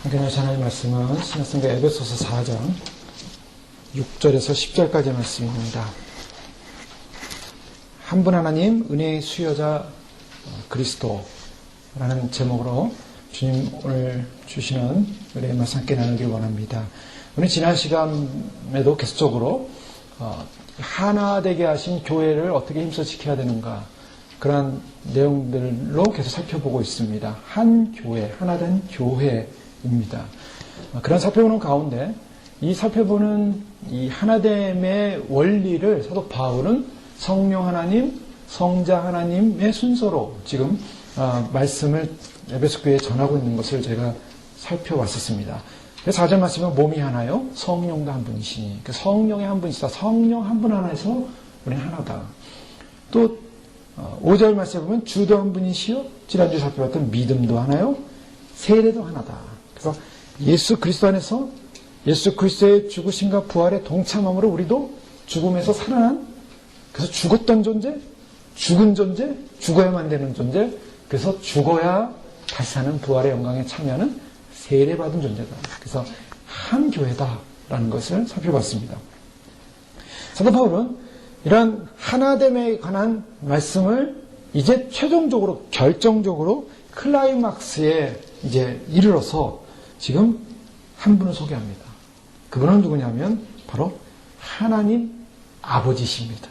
오늘 전할 말씀은 신약성경 에베소서 4장 6절에서 10절까지의 말씀입니다. 한 분 하나님 은혜의 수여자 그리스도라는 제목으로 주님 오늘 주시는 은혜의 말씀 함께 나누길 원합니다. 우리 지난 시간에도 계속적으로 하나 되게 하신 교회를 어떻게 힘써 지켜야 되는가 그런 내용들로 계속 살펴보고 있습니다. 한 교회, 하나된 교회입니다. 그런 살펴보는 가운데 이 살펴보는 이 하나됨의 원리를 사도 바울은 성령 하나님, 성자 하나님의 순서로 지금 말씀을 에베소 교회에 전하고 있는 것을 제가 살펴봤었습니다. 그래서 4절 말씀은 몸이 하나요? 성령도 한 분이시니. 그 성령이 한 분이시다. 성령 한 분 하나에서 우리는 하나다. 또 5절 말씀에 보면 주도 한 분이시요. 지난주에 살펴봤던 믿음도 하나요? 세례도 하나다. 그래서 예수 그리스도 안에서 예수 그리스도의 죽으심과 부활의 동참함으로 우리도 죽음에서 살아난, 그래서 죽었던 존재, 죽은 존재, 죽어야만 되는 존재, 그래서 죽어야 다시 사는 부활의 영광에 참여하는 세례받은 존재다. 그래서 한 교회다라는 것을 살펴봤습니다. 사도 바울은 이러한 하나됨에 관한 말씀을 이제 최종적으로, 결정적으로 클라이막스에 이제 이르러서 지금 한 분을 소개합니다. 그분은 누구냐면 바로 하나님 아버지십니다.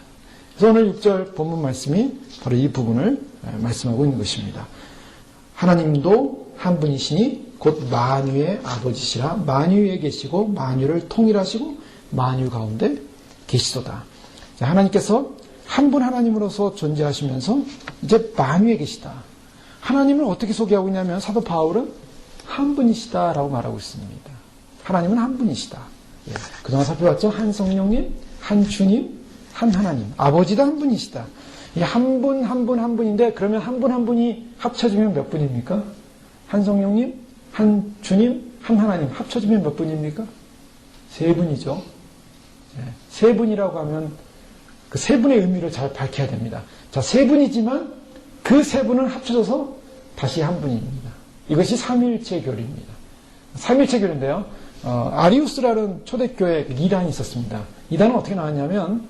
그래서 오늘 6절 본문 말씀이 바로 이 부분을 말씀하고 있는 것입니다. 하나님도 한 분이시니 곧 만유의 아버지시라. 만유에 계시고 만유를 통일하시고 만유 가운데 계시도다. 하나님께서 한 분 하나님으로서 존재하시면서 이제 만유에 계시다. 하나님을 어떻게 소개하고 있냐면 사도 바울은 한 분이시다라고 말하고 있습니다. 하나님은 한 분이시다. 그동안 살펴봤죠? 한 성령님, 한 주님, 한 하나님. 아버지도 한 분이시다. 한 분, 한 분, 한 분인데 그러면 한 분, 한 분이 합쳐지면 몇 분입니까? 한 성령님, 한 주님, 한 하나님 합쳐지면 몇 분입니까? 세 분이죠. 세 분이라고 하면 그 세 분의 의미를 잘 밝혀야 됩니다. 자, 세 분이지만 그 세 분은 합쳐져서 다시 한 분입니다. 이것이 삼위일체 교리입니다. 삼위일체 교리인데요. 아리우스라는 초대교회 이단이 있었습니다. 이단은 어떻게 나왔냐면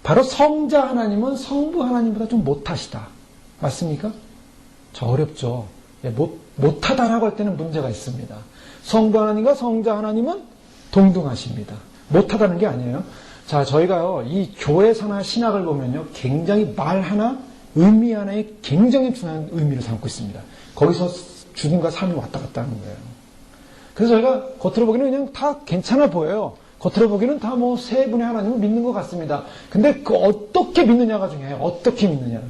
바로 성자 하나님은 성부 하나님보다 좀 못하시다. 맞습니까? 저 어렵죠. 못하다라고 할 때는 문제가 있습니다. 성부 하나님과 성자 하나님은 동등하십니다. 못하다는 게 아니에요. 자, 저희가요, 이 교회사나 신학을 보면요, 굉장히 말 하나, 의미 하나에 굉장히 중요한 의미를 담고 있습니다. 거기서 죽음과 삶이 왔다 갔다 하는 거예요. 그래서 저희가 겉으로 보기에는 그냥 다 괜찮아 보여요. 겉으로 보기에는 다 뭐 세 분의 하나님을 믿는 것 같습니다. 근데 그 어떻게 믿느냐가 중요해요. 어떻게 믿느냐.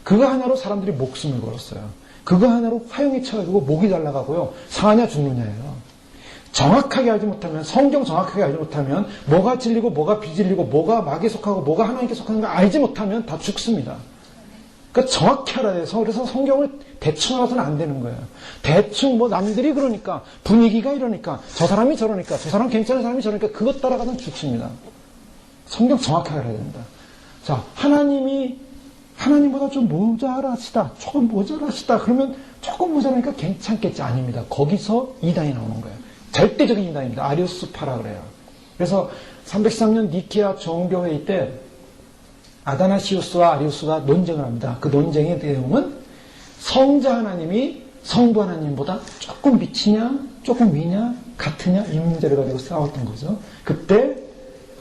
그거 하나로 사람들이 목숨을 걸었어요. 그거 하나로 화형이 쳐가지고 목이 날아가고요. 사냐 죽느냐예요. 정확하게 알지 못하면, 성경 정확하게 알지 못하면, 뭐가 진리고 뭐가 비진리고 뭐가 마귀에 속하고 뭐가 하나님께 속하는 걸 알지 못하면 다 죽습니다. 그러니까 정확히 알아야 돼서, 그래서 성경을 대충 알아서는 안 되는 거예요. 대충 뭐 남들이 그러니까, 분위기가 이러니까, 저 사람이 저러니까, 저 사람 괜찮은 사람이 저러니까 그것 따라가면 죽습니다. 성경 정확하게 알아야 됩니다. 자, 하나님보다 좀 모자라시다. 조금 모자라시다. 그러면 조금 모자라니까 괜찮겠지. 아닙니다. 거기서 이단이 나오는 거예요. 절대적인 이단입니다. 아리우스파라 그래요. 그래서 313년 니케아 정교회의 때 아다나시우스와 아리우스가 논쟁을 합니다. 그 논쟁의 내용은 성자 하나님이 성부 하나님보다 조금 밑이냐, 조금 위냐, 같으냐 이 문제를 가지고 싸웠던 거죠. 그때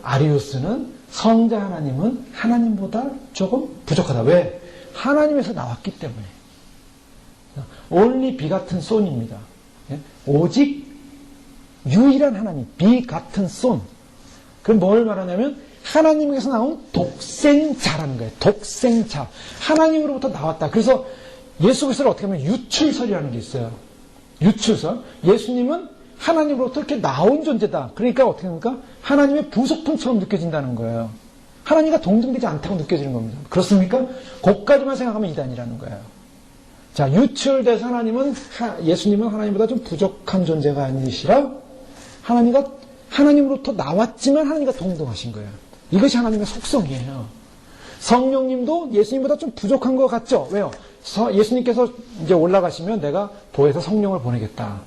아리우스는 성자 하나님은 하나님보다 조금 부족하다. 왜? 하나님에서 나왔기 때문에. only begotten son입니다. 오직 유일한 하나님, begotten son. 그럼 뭘 말하냐면 하나님에서 나온 독생자라는 거예요. 독생자. 하나님으로부터 나왔다. 그래서 예수 그리스도를 어떻게 하면 유출설이라는 게 있어요. 유출설. 예수님은 하나님으로부터 이렇게 나온 존재다. 그러니까 어떻게 합니까? 하나님의 부속품처럼 느껴진다는 거예요. 하나님과 동등되지 않다고 느껴지는 겁니다. 그렇습니까? 그것까지만 생각하면 이단이라는 거예요. 자, 유출돼서 예수님은 하나님보다 좀 부족한 존재가 아니시라 하나님으로부터 나왔지만 하나님과 동등하신 거예요. 이것이 하나님의 속성이에요. 성령님도 예수님보다 좀 부족한 것 같죠? 왜요? 예수님께서 이제 올라가시면 내가 보혜사 성령을 보내겠다.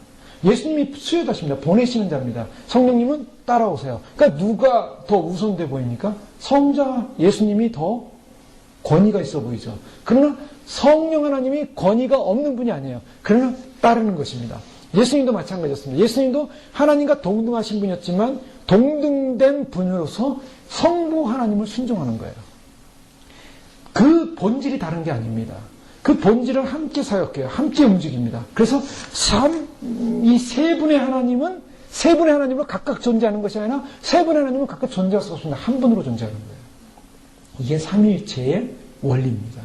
예수님이 수요자십니다. 보내시는 자입니다. 성령님은 따라오세요. 그러니까 누가 더 우선돼 보입니까? 성자 예수님이 더 권위가 있어 보이죠. 그러나 성령 하나님이 권위가 없는 분이 아니에요. 그러나 따르는 것입니다. 예수님도 마찬가지였습니다. 예수님도 하나님과 동등하신 분이었지만 동등된 분으로서 성부 하나님을 순종하는 거예요. 그 본질이 다른 게 아닙니다. 그 본질을 함께 사역해요. 함께 움직입니다. 그래서 이 세 분의 하나님은 세 분의 하나님으로 각각 존재하는 것이 아니라 세 분의 하나님은 각각 존재할 수 없습니다. 한 분으로 존재하는 거예요. 이게 삼위일체의 원리입니다.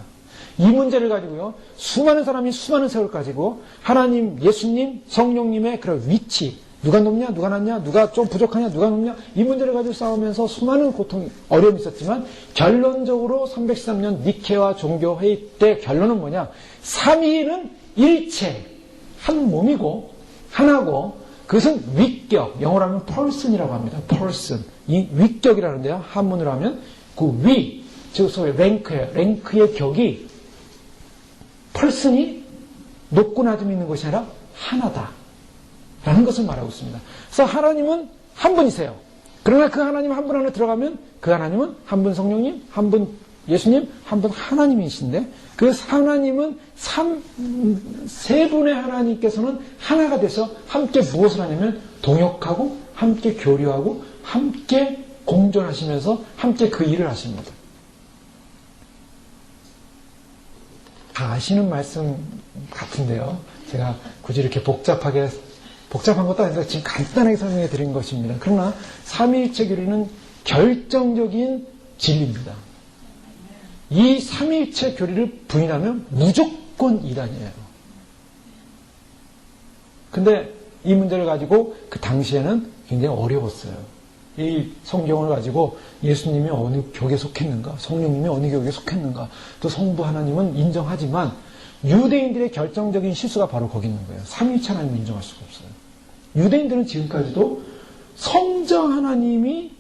이 문제를 가지고요, 수많은 사람이 수많은 세월을 가지고 하나님, 예수님, 성령님의 그런 위치, 누가 높냐, 누가 낮냐, 누가 좀 부족하냐, 누가 높냐, 이 문제를 가지고 싸우면서 수많은 고통이, 어려움이 있었지만 결론적으로 313년 니케와 종교회의 때 결론은 뭐냐? 삼위는 일체, 한 몸이고 하나고 그것은 위격, 영어로 하면 person이라고 합니다. person. 이 위격이라는데요, 한문으로 하면 그 위, 즉 소위 랭크예요. 랭크의 격이 person이 높고 낮음이 있는 것이 아니라 하나다 라는 것을 말하고 있습니다. 그래서 하나님은 한 분이세요. 그러나 그 하나님 한 분 안에 들어가면 그 하나님은 한 분 성령님, 한 분 예수님, 한 분 하나님이신데 그 하나님은 세 분의 하나님께서는 하나가 돼서 함께 무엇을 하냐면 동역하고 함께 교류하고 함께 공존하시면서 함께 그 일을 하십니다. 다 아시는 말씀 같은데요. 제가 굳이 이렇게 복잡한 것도 아닌데 지금 간단하게 설명해 드린 것입니다. 그러나 삼위일체 교리는 결정적인 진리입니다. 이 삼위일체 교리를 부인하면 무조건 이단이에요. 근데 이 문제를 가지고 그 당시에는 굉장히 어려웠어요. 이 성경을 가지고 예수님이 어느 격에 속했는가, 성령님이 어느 격에 속했는가, 또 성부 하나님은 인정하지만 유대인들의 결정적인 실수가 바로 거기 있는 거예요. 삼위일체 하나님을 인정할 수가 없어요. 유대인들은 지금까지도 성자 하나님이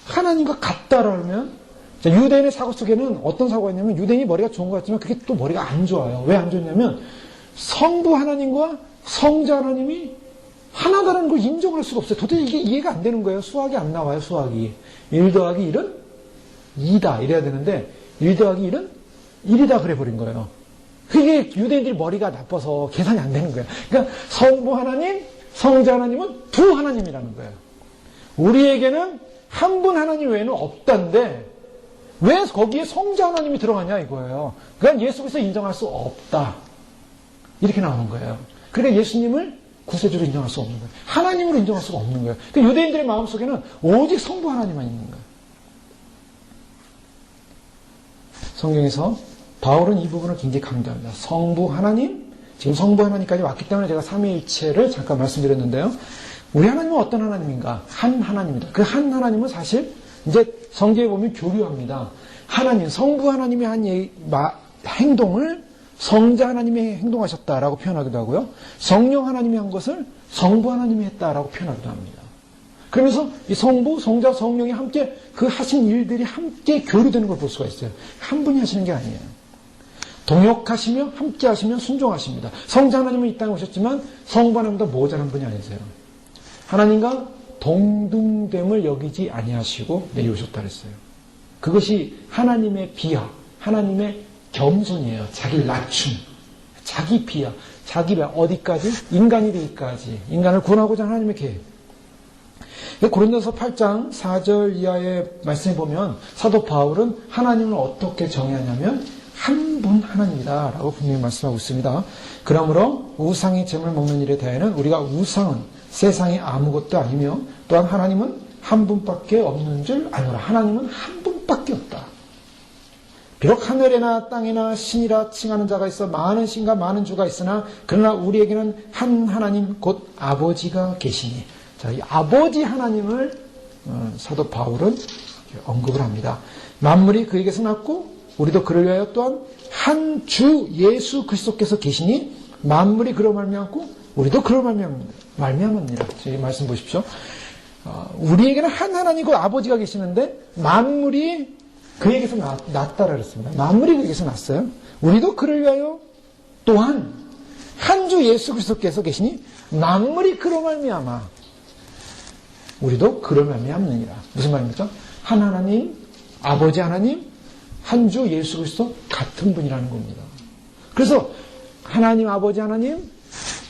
하나님과 같다라면, 유대인의 사고 속에는 어떤 사고가 있냐면 유대인이 머리가 좋은 것 같지만 그게 또 머리가 안 좋아요. 왜 안 좋냐면 성부 하나님과 성자 하나님이 하나다라는 걸 인정할 수가 없어요. 도대체 이게 이해가 안 되는 거예요. 수학이 안 나와요. 수학이. 1 더하기 1은 2다 이래야 되는데 1 더하기 1은 1이다 그래버린 거예요. 그게 유대인들이 머리가 나빠서 계산이 안 되는 거예요. 그러니까 성부 하나님, 성자 하나님은 두 하나님이라는 거예요. 우리에게는 한 분 하나님 외에는 없다는데 왜 거기에 성자 하나님이 들어가냐 이거예요. 그러니까 예수 그리스도 인정할 수 없다. 이렇게 나오는 거예요. 그러니까 예수님을 구세주로 인정할 수 없는 거예요. 하나님으로 인정할 수가 없는 거예요. 그러니까 유대인들의 마음속에는 오직 성부 하나님만 있는 거예요. 성경에서 바울은 이 부분을 굉장히 강조합니다. 성부 하나님, 지금 성부 하나님까지 왔기 때문에 제가 삼위일체를 잠깐 말씀드렸는데요. 우리 하나님은 어떤 하나님인가? 한 하나님입니다. 그 한 하나님은 사실 이제 성경에 보면 교류합니다. 하나님, 성부 하나님이 한 행동을 성자 하나님이 행동하셨다라고 표현하기도 하고요. 성령 하나님이 한 것을 성부 하나님이 했다라고 표현하기도 합니다. 그러면서 이 성부, 성자, 성령이 함께 그 하신 일들이 함께 교류되는 걸 볼 수가 있어요. 한 분이 하시는 게 아니에요. 동역하시며 함께 하시며 순종하십니다. 성자 하나님은 이 땅에 오셨지만 성부 하나님보다 모자란 분이 아니세요. 하나님과 동등됨을 여기지 아니하시고 내려오셨다 그랬어요. 그것이 하나님의 비하, 하나님의 겸손이에요. 자기를 낮춤, 자기 비하, 자기 비하 어디까지? 인간이 되기까지. 인간을 구원하고자 하는 하나님의 계획. 고린도서 8장 4절 이하의 말씀에 보면 사도 바울은 하나님을 어떻게 정의하냐면 한 분 하나님이다 라고 분명히 말씀하고 있습니다. 그러므로 우상의 제물 먹는 일에 대해는 우리가 우상은 세상에 아무것도 아니며 또한 하나님은 한 분밖에 없는 줄 아노라. 하나님은 한 분밖에 없다. 비록 하늘에나 땅에나 신이라 칭하는 자가 있어 많은 신과 많은 주가 있으나 그러나 우리에게는 한 하나님 곧 아버지가 계시니. 자, 이 아버지 하나님을 사도 바울은 언급을 합니다. 만물이 그에게서 났고 우리도 그를 위하여 또한 한 주 예수 그리스도께서 계시니 만물이 그로 말미암고 우리도 그로 말미암느니라. 이 말씀 보십시오. 우리에게는 한 하나님 곧 아버지가 계시는데 만물이 그에게서 났다라 그랬습니다. 만물이 그에게서 났어요. 우리도 그를 위하여 또한 한 주 예수 그리스도께서 계시니 만물이 그로 말미암아 우리도 그로 말미암느니라. 무슨 말입니까? 한 하나님, 아버지 하나님, 한 주 예수 그리스도 같은 분이라는 겁니다. 그래서 하나님, 아버지 하나님,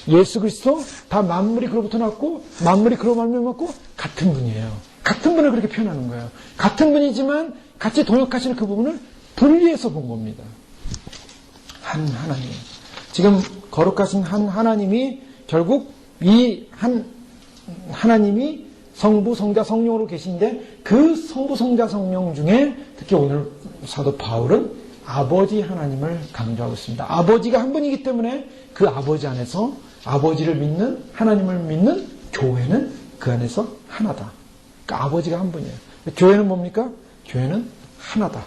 예수 그리스도 다 만물이 그로부터 났고 만물이 그로 말미암았고 같은 분이에요. 같은 분을 그렇게 표현하는 거예요. 같은 분이지만 같이 동역하시는 그 부분을 분리해서 본 겁니다. 한 하나님. 지금 거룩하신 한 하나님이 결국 이 한 하나님이 성부, 성자, 성령으로 계신데 그 성부, 성자, 성령 중에 특히 오늘 사도 바울은 아버지 하나님을 강조하고 있습니다. 아버지가 한 분이기 때문에 그 아버지 안에서 아버지를 믿는 하나님을 믿는 교회는 그 안에서 하나다. 그러니까 아버지가 한 분이에요. 교회는 뭡니까? 교회는 하나다.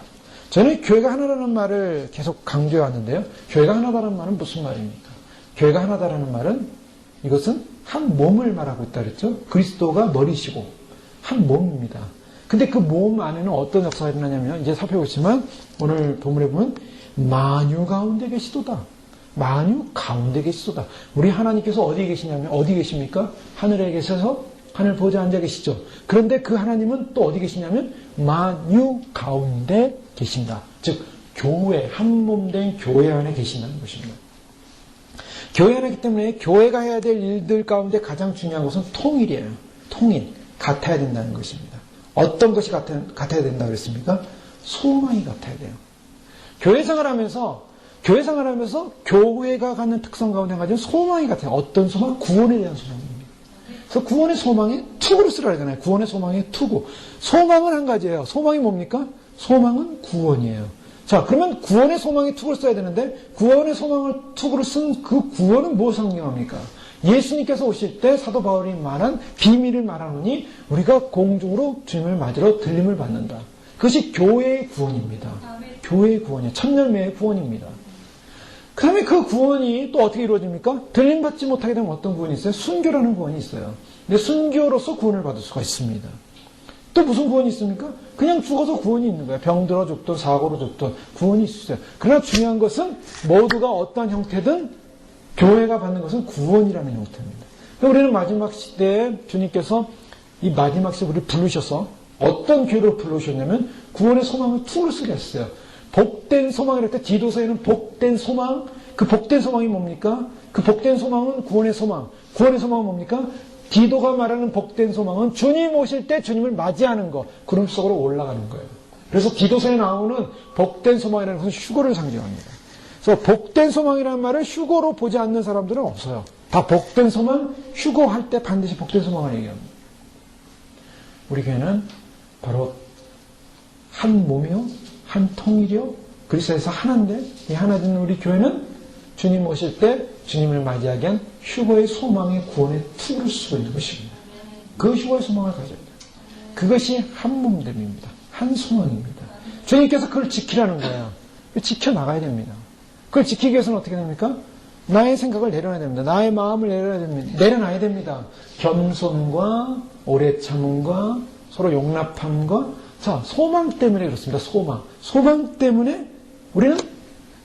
저는 교회가 하나라는 말을 계속 강조해 왔는데요. 교회가 하나다라는 말은 무슨 말입니까? 교회가 하나다라는 말은 이것은 한 몸을 말하고 있다 그랬죠. 그리스도가 머리시고 한 몸입니다. 근데 그 몸 안에는 어떤 역사가 일어나냐면 이제 살펴보지만 오늘 본문에 보면 만유 가운데 계시도다. 만유 가운데 계시도다. 우리 하나님께서 어디 계시냐면 어디 계십니까? 하늘에 계셔서 하늘 보좌 앉아 계시죠. 그런데 그 하나님은 또 어디 계시냐면 만유 가운데 계신다. 즉 교회, 한 몸 된 교회 안에 계신다는 것입니다. 교회 안이기 때문에 교회가 해야 될 일들 가운데 가장 중요한 것은 통일이에요. 통일, 같아야 된다는 것입니다. 어떤 것이 같아야 된다고 그랬습니까? 소망이 같아야 돼요. 교회 생활하면서 교회가 갖는 특성 가운데 한 가지는 소망이 같아요. 어떤 소망? 구원에 대한 소망입니다. 그래서 구원의 소망에 투구를 쓰라 하잖아요. 구원의 소망에 투구. 소망은 한 가지예요. 소망이 뭡니까? 소망은 구원이에요. 자, 그러면 구원의 소망에 투구를 써야 되는데 구원의 소망을 투구를 쓴 그 구원은 무엇을 상징합니까? 예수님께서 오실 때 사도 바울이 말한 비밀을 말하노니 우리가 공중으로 주님을 맞으러 들림을 받는다. 그것이 교회의 구원입니다. 교회의 구원이에요. 첫열매의 구원입니다. 그 다음에 그 구원이 또 어떻게 이루어집니까? 들림받지 못하게 되면 어떤 구원이 있어요? 순교라는 구원이 있어요. 근데 순교로서 구원을 받을 수가 있습니다. 또 무슨 구원이 있습니까? 그냥 죽어서 구원이 있는 거예요. 병들어 죽든 사고로 죽든 구원이 있어요. 그러나 중요한 것은 모두가 어떠한 형태든 교회가 받는 것은 구원이라는 형태입니다. 우리는 마지막 시대에 주님께서 이 마지막 시대에 우리를 부르셔서 어떤 교회로 부르셨냐면 구원의 소망을 투를 쓰게 했어요. 복된 소망이랄 때 디도서에는 복된 소망, 그 복된 소망이 뭡니까? 그 복된 소망은 구원의 소망. 구원의 소망은 뭡니까? 디도가 말하는 복된 소망은 주님 오실 때 주님을 맞이하는 것, 구름 속으로 올라가는 거예요. 그래서 디도서에 나오는 복된 소망이라는 것은 휴거를 상징합니다. 그래서 복된 소망이라는 말을 휴거로 보지 않는 사람들은 없어요. 다 복된 소망, 휴거할 때 반드시 복된 소망을 얘기합니다. 우리 교회는 바로 한 몸이요, 한 통일이요, 그리스도에서 하나인데 이 하나된 우리 교회는 주님 오실 때 주님을 맞이하게 한 휴거의 소망의 구원의 투구를 쓰고 있는 것입니다. 그 휴거의 소망을 가져야 돼요. 그것이 한 몸됨입니다. 한 소망입니다. 주님께서 그걸 지키라는 거예요. 지켜나가야 됩니다. 그걸 지키기 위해서는 어떻게 됩니까? 나의 생각을 내려놔야 됩니다. 나의 마음을 내려놔야 됩니다. 겸손과 오래 참음과 서로 용납함과 자, 소망 때문에 그렇습니다. 소망 때문에 우리는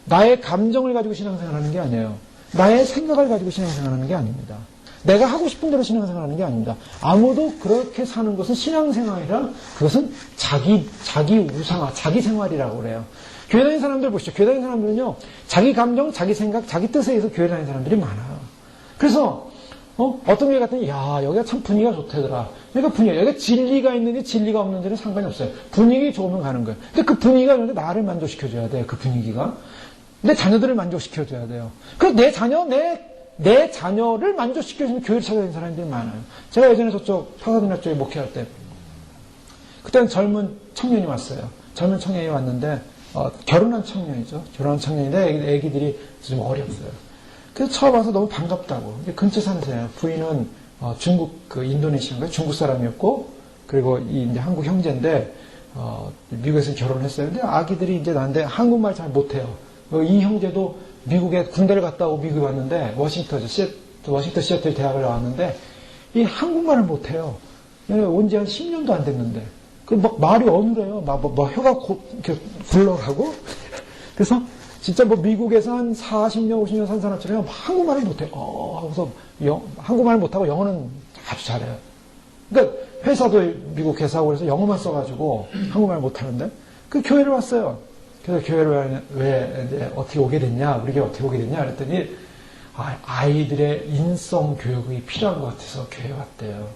나의 감정을 가지고 신앙생활하는 게 아니에요. 나의 생각을 가지고 신앙생활하는 게 아닙니다. 내가 하고 싶은 대로 신앙생활하는 게 아닙니다. 아무도 그렇게 사는 것은 신앙생활이라 그것은 자기 우상화, 자기 생활이라고 그래요. 교회 다니는 사람들 보시죠. 교회 다니는 사람들은요, 자기 감정, 자기 생각, 자기 뜻에 의해서 교회 다니는 사람들이 많아요. 그래서 어떤 교회 같더니 야, 여기가 참 분위기가 좋다더라. 그러니까 여기가 진리가 있는지 진리가 없는지는 상관이 없어요. 분위기 좋으면 가는 거예요. 근데 그 분위기가 있는데 나를 만족시켜줘야 돼요. 그 분위기가. 내 자녀들을 만족시켜줘야 돼요. 그래서 내 자녀를 만족시켜주는 교회를 찾아다니는 사람들이 많아요. 제가 예전에 저쪽 파사디나 쪽에 목회할 때 그때는 젊은 청년이 왔어요. 젊은 청년이 왔는데 결혼한 청년이죠. 결혼한 청년인데 애기들이 좀 어렸어요. 그래서 처음 와서 너무 반갑다고. 근처 사세요. 부인은 중국 인도네시아인가 중국 사람이었고 그리고 이제 한국 형제인데 미국에서 결혼했어요. 근데 아기들이 이제 나한테 한국말 잘 못해요. 이 형제도 미국에 군대를 갔다 오고 미국에 왔는데 워싱턴 시애틀 대학을 나왔는데 이 한국말을 못해요. 온 지 한 10년도 안 됐는데 막 말이 어눌해요. 막 혀가 이렇게 굴러가고 그래서 진짜 뭐 미국에서 한 40년, 50년 산 사람처럼 한국말을 못해요. 하고서 한국말을 못하고 영어는 아주 잘해요. 그러니까 회사도 미국 회사고 그래서 영어만 써가지고 한국말 못하는데 그 교회를 왔어요. 그래서 교회를 왜 이제 어떻게 오게 됐냐, 우리 교회 어떻게 오게 됐냐 그랬더니 아이들의 인성 교육이 필요한 것 같아서 교회 왔대요.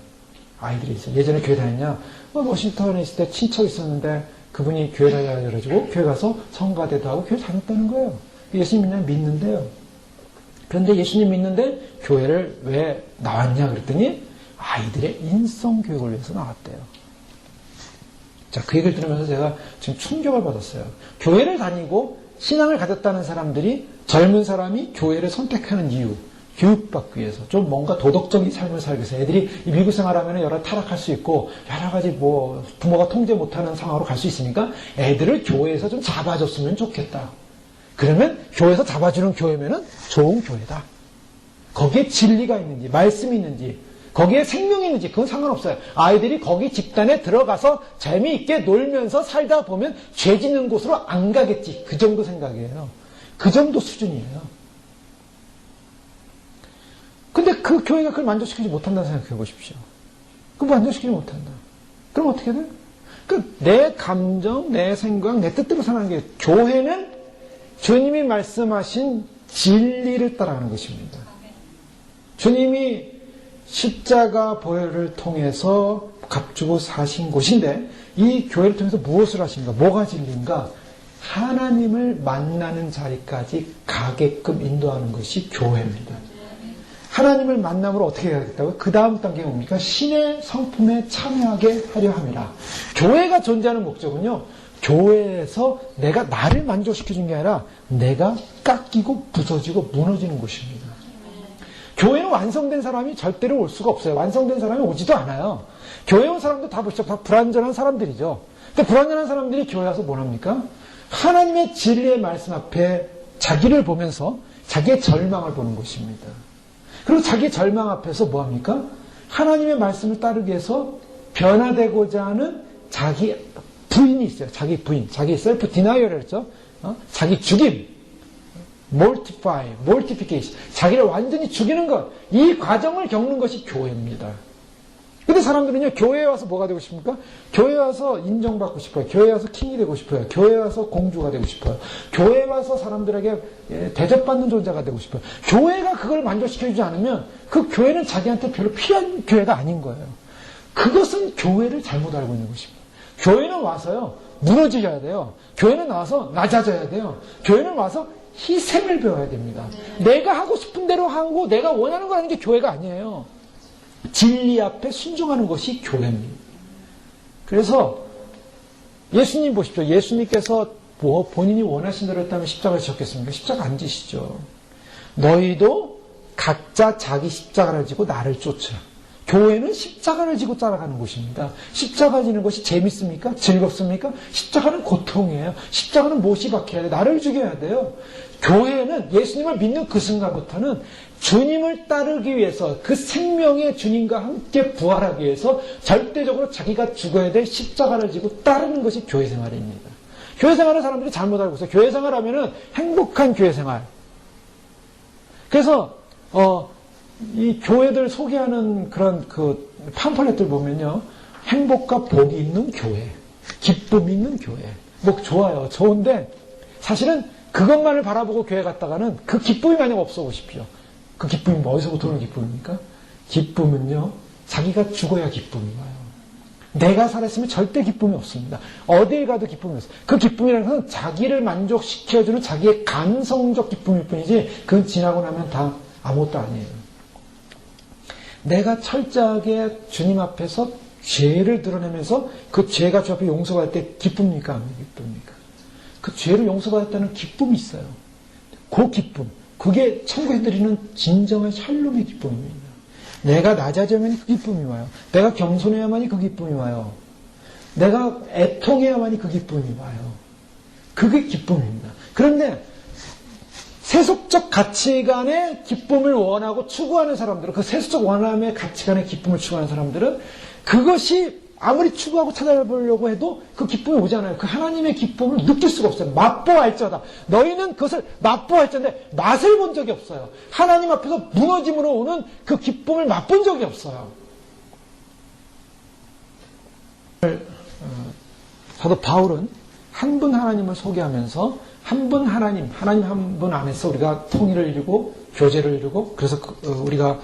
아이들이 있어요. 예전에 교회 다녔냐? 워싱턴에 있을 때 친척 있었는데 그분이 교회 다녀야 그래가지고 교회 가서 성가대도 하고 교회 다녔다는 거예요. 예수님 그냥 믿는데요. 그런데 예수님 믿는데 교회를 왜 나왔냐 그랬더니 아이들의 인성 교육을 위해서 나왔대요. 자, 그 얘기를 들으면서 제가 지금 충격을 받았어요. 교회를 다니고 신앙을 가졌다는 사람들이 젊은 사람이 교회를 선택하는 이유, 교육받기 위해서 좀 뭔가 도덕적인 삶을 살기 위해서 애들이 이 미국 생활하면 여러 타락할 수 있고 여러 가지 뭐 부모가 통제 못하는 상황으로 갈 수 있으니까 애들을 교회에서 좀 잡아줬으면 좋겠다. 그러면 교회에서 잡아주는 교회면은 좋은 교회다. 거기에 진리가 있는지 말씀이 있는지 거기에 생명이 있는지 그건 상관없어요. 아이들이 거기 집단에 들어가서 재미있게 놀면서 살다 보면 죄 짓는 곳으로 안 가겠지. 그 정도 생각이에요. 그 정도 수준이에요. 근데 그 교회가 그걸 만족시키지 못한다는 생각해 보십시오. 그걸 만족시키지 못한다. 그럼 어떻게 돼? 내 감정, 내 생각, 내 뜻대로 사는 게 교회는 주님이 말씀하신 진리를 따라가는 것입니다. 주님이 십자가 보혈을 통해서 값주고 사신 곳인데 이 교회를 통해서 무엇을 하신가? 뭐가 진리인가? 하나님을 만나는 자리까지 가게끔 인도하는 것이 교회입니다. 하나님을 만남으로 어떻게 해야겠다고요? 그 다음 단계가 뭡니까? 신의 성품에 참여하게 하려 함이라. 교회가 존재하는 목적은요. 교회에서 내가 나를 만족시켜준 게 아니라 내가 깎이고 부서지고 무너지는 곳입니다. 교회는 완성된 사람이 절대로 올 수가 없어요. 완성된 사람이 오지도 않아요. 교회 온 사람도 다 보시죠. 다 불완전한 사람들이죠. 근데 불완전한 사람들이 교회 와서 뭘 합니까? 하나님의 진리의 말씀 앞에 자기를 보면서 자기의 절망을 보는 것입니다. 그리고 자기 절망 앞에서 뭐 합니까? 하나님의 말씀을 따르기 위해서 변화되고자 하는 자기 부인이 있어요. 자기 부인. 자기 셀프 디나이얼을 했죠. 자기 죽임. mortification. 자기를 완전히 죽이는 것. 이 과정을 겪는 것이 교회입니다. 근데 사람들은요, 교회에 와서 뭐가 되고 싶습니까? 교회에 와서 인정받고 싶어요. 교회에 와서 킹이 되고 싶어요. 교회에 와서 공주가 되고 싶어요. 교회에 와서 사람들에게 대접받는 존재가 되고 싶어요. 교회가 그걸 만족시켜주지 않으면 그 교회는 자기한테 별로 필요한 교회가 아닌 거예요. 그것은 교회를 잘못 알고 있는 것입니다. 교회는 와서요, 무너져야 돼요. 교회는 와서 낮아져야 돼요. 교회는 와서 희생을 배워야 됩니다. 내가 하고 싶은 대로 하고 내가 원하는 거 하는 게 교회가 아니에요. 진리 앞에 순종하는 것이 교회입니다. 그래서 예수님 보십시오. 예수님께서 본인이 원하신 대로 했다면 십자가를 지셨겠습니까? 십자가 안 지시죠. 너희도 각자 자기 십자가를 지고 나를 쫓으라. 교회는 십자가를 지고 따라가는 곳입니다. 십자가 지는 것이 재밌습니까? 즐겁습니까? 십자가는 고통이에요. 십자가는 못이 박혀야 돼요. 나를 죽여야 돼요. 교회는 예수님을 믿는 그 순간부터는 주님을 따르기 위해서 그 생명의 주님과 함께 부활하기 위해서 절대적으로 자기가 죽어야 될 십자가를 지고 따르는 것이 교회 생활입니다. 교회 생활을 사람들이 잘못 알고 있어요. 교회 생활하면은 행복한 교회 생활. 그래서 이 교회들 소개하는 그런 그 팜플렛들 보면요. 행복과 복이 있는 교회, 기쁨이 있는 교회. 뭐 좋아요. 좋은데 사실은 그것만을 바라보고 교회 갔다가는 그 기쁨이 만약 없어 보십시오. 그 기쁨이 어디서부터 오는 기쁨입니까? 기쁨은요. 자기가 죽어야 기쁨이 와요. 내가 살았으면 절대 기쁨이 없습니다. 어디에 가도 기쁨이 없어요. 그 기쁨이라는 것은 자기를 만족시켜주는 자기의 감성적 기쁨일 뿐이지 그건 지나고 나면 다 아무것도 아니에요. 내가 철저하게 주님 앞에서 죄를 드러내면서 그 죄가 주 앞에 용서받을 때 기쁩니까? 안 기쁩니까? 그 죄를 용서받았다는 기쁨이 있어요. 그 기쁨. 그게 천국에드리는 진정한 샬롬의 기쁨입니다. 내가 낮아져야만이 그 기쁨이 와요. 내가 겸손해야만이 그 기쁨이 와요. 내가 애통해야만이 그 기쁨이 와요. 그게 기쁨입니다. 그런데 세속적 가치관의 기쁨을 원하고 추구하는 사람들은 그 세속적 원함의 가치관의 기쁨을 추구하는 사람들은 그것이 아무리 추구하고 찾아보려고 해도 그 기쁨이 오지 않아요. 그 하나님의 기쁨을 느낄 수가 없어요. 맛보할지어다. 너희는 그것을 맛보할지어다. 맛을 본 적이 없어요. 하나님 앞에서 무너짐으로 오는 그 기쁨을 맛본 적이 없어요. 사도 바울은 한 분 하나님을 소개하면서 한 분 하나님 한 분 안에서 우리가 통일을 이루고 교제를 이루고 그래서 우리가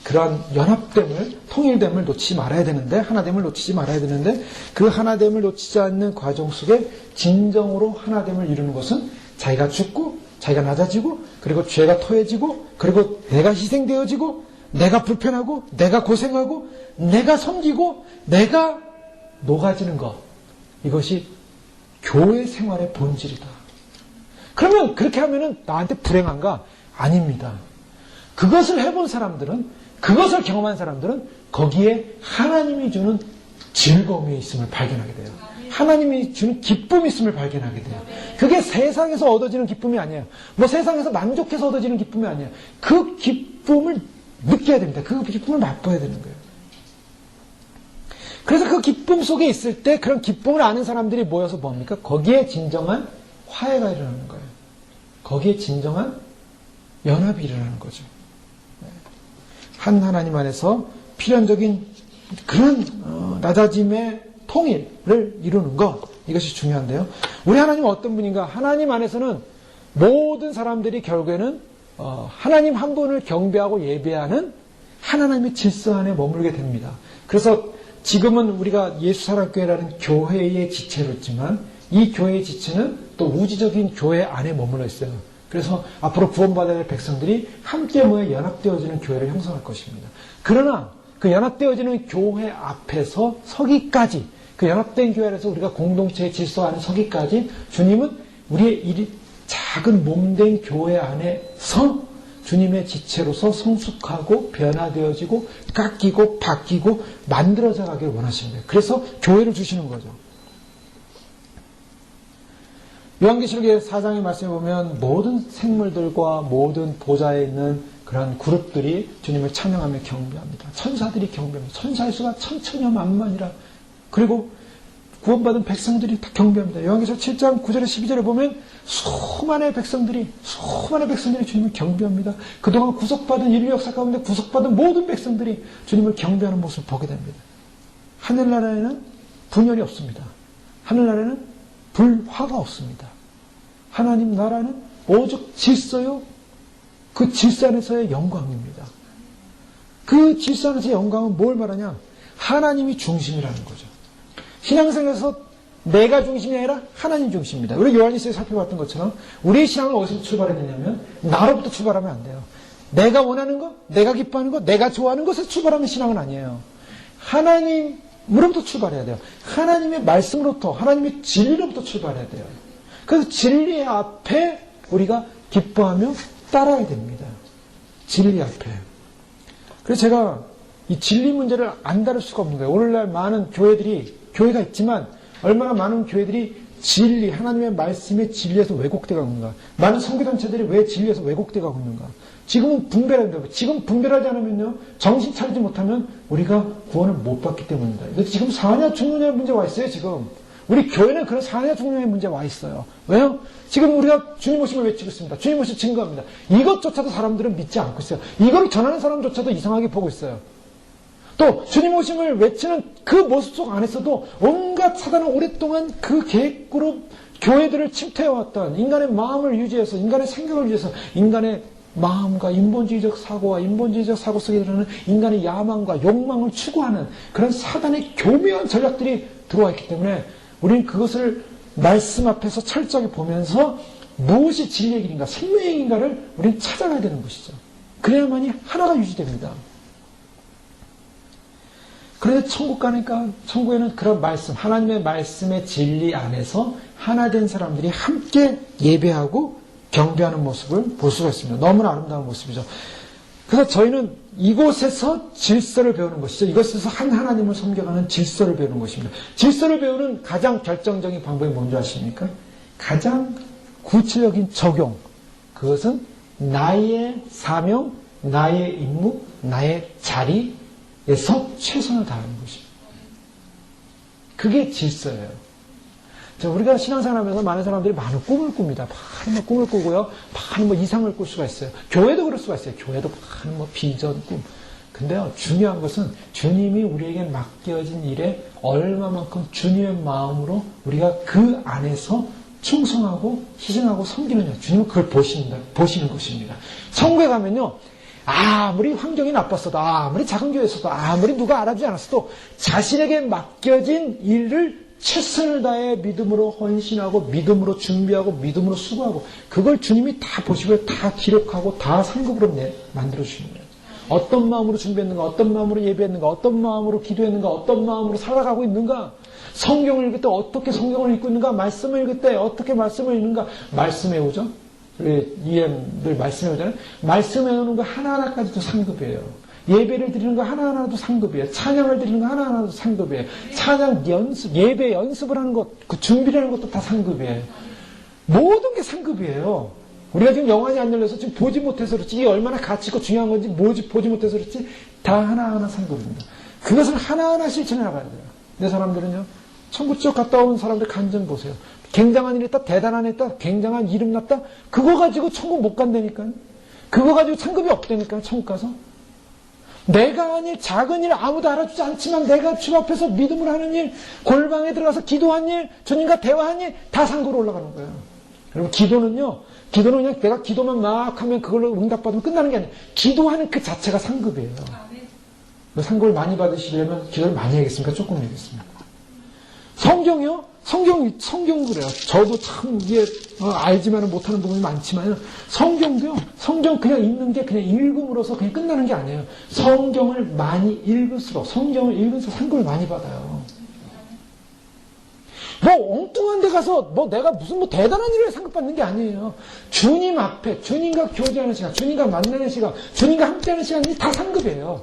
그러한 연합됨을, 통일됨을 놓치지 말아야 되는데, 하나됨을 놓치지 말아야 되는데, 그 하나됨을 놓치지 않는 과정 속에 진정으로 하나됨을 이루는 것은 자기가 죽고, 자기가 낮아지고, 그리고 죄가 토해지고, 그리고 내가 희생되어지고, 내가 불편하고, 내가 고생하고, 내가 섬기고, 내가 녹아지는 것. 이것이 교회 생활의 본질이다. 그러면 그렇게 하면은 나한테 불행한가? 아닙니다. 그것을 해본 사람들은, 그것을 경험한 사람들은 거기에 하나님이 주는 즐거움이 있음을 발견하게 돼요. 하나님이 주는 기쁨이 있음을 발견하게 돼요. 그게 세상에서 얻어지는 기쁨이 아니에요. 뭐 세상에서 만족해서 얻어지는 기쁨이 아니에요. 그 기쁨을 느껴야 됩니다. 그 기쁨을 맛봐야 되는 거예요. 그래서 그 기쁨 속에 있을 때 그런 기쁨을 아는 사람들이 모여서 뭡니까? 거기에 진정한 화해가 일어나는 거예요. 거기에 진정한 연합이 일어나는 거죠. 한 하나님 안에서 필연적인 그런 낮아짐의 통일을 이루는 것, 이것이 중요한데요. 우리 하나님은 어떤 분인가? 하나님 안에서는 모든 사람들이 결국에는 하나님 한 분을 경배하고 예배하는 하나님의 질서 안에 머물게 됩니다. 그래서 지금은 우리가 예수사랑교회라는 교회의 지체로 있지만 이 교회의 지체는 또 우주적인 교회 안에 머물러 있어요. 그래서 앞으로 구원받아야 될 백성들이 함께 모여 연합되어지는 교회를 형성할 것입니다. 그러나 그 연합되어지는 교회 앞에서 서기까지, 그 연합된 교회 안에서 우리가 공동체의 질서 안에 서기까지 주님은 우리의 작은 몸된 교회 안에서 주님의 지체로서 성숙하고 변화되어지고 깎이고 바뀌고 만들어져 가기를 원하십니다. 그래서 교회를 주시는 거죠. 요한계시록의 4장의 말씀에 보면 모든 생물들과 모든 보좌에 있는 그런 그룹들이 주님을 찬양하며 경배합니다. 천사들이 경배합니다. 천사의 수가 천천여 만만이라. 그리고 구원받은 백성들이 다 경배합니다. 요한계시록 7장 9절에 12절에 보면 수많은 백성들이 주님을 경배합니다. 그동안 구속받은 인류 역사 가운데 구속받은 모든 백성들이 주님을 경배하는 모습을 보게 됩니다. 하늘나라에는 분열이 없습니다. 하늘나라에는 불화가 없습니다. 하나님 나라는 오직 질서요, 그 질서 안에서의 영광입니다. 그 질서 안에서의 영광은 뭘 말하냐? 하나님이 중심이라는 거죠. 신앙생활에서 내가 중심이 아니라 하나님 중심입니다. 우리 요한일서에 살펴봤던 것처럼 우리의 신앙은 어디서 출발했느냐면 나로부터 출발하면 안 돼요. 내가 원하는 것, 내가 기뻐하는 것, 내가 좋아하는 것에서 출발하는 신앙은 아니에요. 하나님으로부터 출발해야 돼요. 하나님의 말씀으로부터, 하나님의 진리로부터 출발해야 돼요. 그래서 진리 앞에 우리가 기뻐하며 따라야 됩니다. 진리 앞에. 그래서 제가 이 진리 문제를 안 다룰 수가 없는 거예요. 오늘날 많은 교회가 있지만 얼마나 많은 교회들이 진리, 하나님의 말씀의 진리에서 왜곡되어 가고 있는가. 많은 선교단체들이 왜 진리에서 왜곡되어 가고 있는가. 지금은 분별합니다. 지금 분별하지 않으면요, 정신 차리지 못하면 우리가 구원을 못 받기 때문입니다. 지금 사냐 죽느냐의 문제 와 있어요, 지금. 우리 교회는 그런 사냐 죽느냐의 문제 와 있어요. 왜요? 지금 우리가 주님 오심을 외치고 있습니다. 주님 오심 증거합니다. 이것조차도 사람들은 믿지 않고 있어요. 이걸 전하는 사람조차도 이상하게 보고 있어요. 또 주님 오심을 외치는 그 모습 속 안에서도 온갖 사단은 오랫동안 그 계획으로 교회들을 침투해왔던 인간의 마음을 유지해서, 인간의 생각을 유지해서 인간의 마음과 인본주의적 사고와 인본주의적 사고 속에 들어가는 인간의 야망과 욕망을 추구하는 그런 사단의 교묘한 전략들이 들어와 있기 때문에 우리는 그것을 말씀 앞에서 철저하게 보면서 무엇이 진리의 길인가, 생명의 길인가를 우리는 찾아가야 되는 것이죠. 그래야만이 하나가 유지됩니다. 그런데 천국 가니까 천국에는 그런 말씀, 하나님의 말씀의 진리 안에서 하나 된 사람들이 함께 예배하고 경배하는 모습을 볼 수가 있습니다. 너무나 아름다운 모습이죠. 그래서 저희는 이곳에서 질서를 배우는 것이죠. 이곳에서 한 하나님을 섬겨가는 질서를 배우는 것입니다. 질서를 배우는 가장 결정적인 방법이 뭔지 아십니까? 가장 구체적인 적용. 그것은 나의 사명, 나의 임무, 나의 자리, 최선을 다하는 것입니다. 그게 질서예요. 우리가 신앙생활하면서 많은 사람들이 많은 꿈을 꿉니다. 많은 꿈을 꾸고요. 많은 이상을 꿀 수가 있어요. 교회도 그럴 수가 있어요. 교회도 많은 비전, 꿈. 근데요, 중요한 것은 주님이 우리에게 맡겨진 일에 얼마만큼 주님의 마음으로 우리가 그 안에서 충성하고 희생하고 섬기느냐. 주님은 그걸 보시는 것입니다. 천국에 가면요, 아무리 환경이 나빴어도, 아무리 작은 교회였어도, 아무리 누가 알아주지 않았어도 자신에게 맡겨진 일을 최선을 다해 믿음으로 헌신하고 믿음으로 준비하고 믿음으로 수고하고 그걸 주님이 다 보시고 다 기록하고 다 상급으로 만들어주시는 거예요. 어떤 마음으로 준비했는가, 어떤 마음으로 예배했는가, 어떤 마음으로 기도했는가, 어떤 마음으로 살아가고 있는가, 성경을 읽을 때 어떻게 성경을 읽고 있는가, 말씀을 읽을 때 어떻게 말씀을 읽는가, 말씀 외우죠? 우리 EM들 말씀 외우잖아요. 말씀 외우는 거 하나하나까지도 상급이에요. 예배를 드리는 거 하나하나도 상급이에요. 찬양을 드리는 거 하나하나도 상급이에요. 찬양 연습, 예배 연습을 하는 것, 그 준비를 하는 것도 다 상급이에요. 모든 게 상급이에요. 우리가 지금 영안이 안 열려서 지금 보지 못해서 그렇지, 이게 얼마나 가치 있고 중요한 건지 보지 못해서 그렇지, 다 하나하나 상급입니다. 그것을 하나하나 실천해 나가야 돼요. 내 사람들은요, 천국 쪽 갔다 온 사람들 간증 보세요. 굉장한 일 했다, 대단한 일 했다, 굉장한 이름 났다, 그거 가지고 천국 못 간다니까요. 그거 가지고 상급이 없다니까요, 천국 가서. 내가 한 일, 작은 일 아무도 알아주지 않지만 내가 주 앞에서 믿음을 하는 일, 골방에 들어가서 기도한 일, 주님과 대화한 일, 다 상급으로 올라가는 거예요. 여러분, 기도는 그냥 내가 기도만 막 하면 그걸로 응답받으면 끝나는 게 아니에요. 기도하는 그 자체가 상급이에요. 상급을 많이 받으시려면 기도를 많이 해야겠습니까? 조금 해야겠습니까? 성경이요? 성경 그래요. 저도 참 이게 알지만은 못하는 부분이 많지만 성경도요. 성경 그냥 읽는 게 그냥 읽음으로써 그냥 끝나는 게 아니에요. 성경을 많이 읽을수록 상급을 많이 받아요. 엉뚱한 데 가서 내가 무슨 대단한 일을 상급받는 게 아니에요. 주님 앞에 주님과 교제하는 시간, 주님과 만나는 시간, 주님과 함께하는 시간이 다 상급이에요.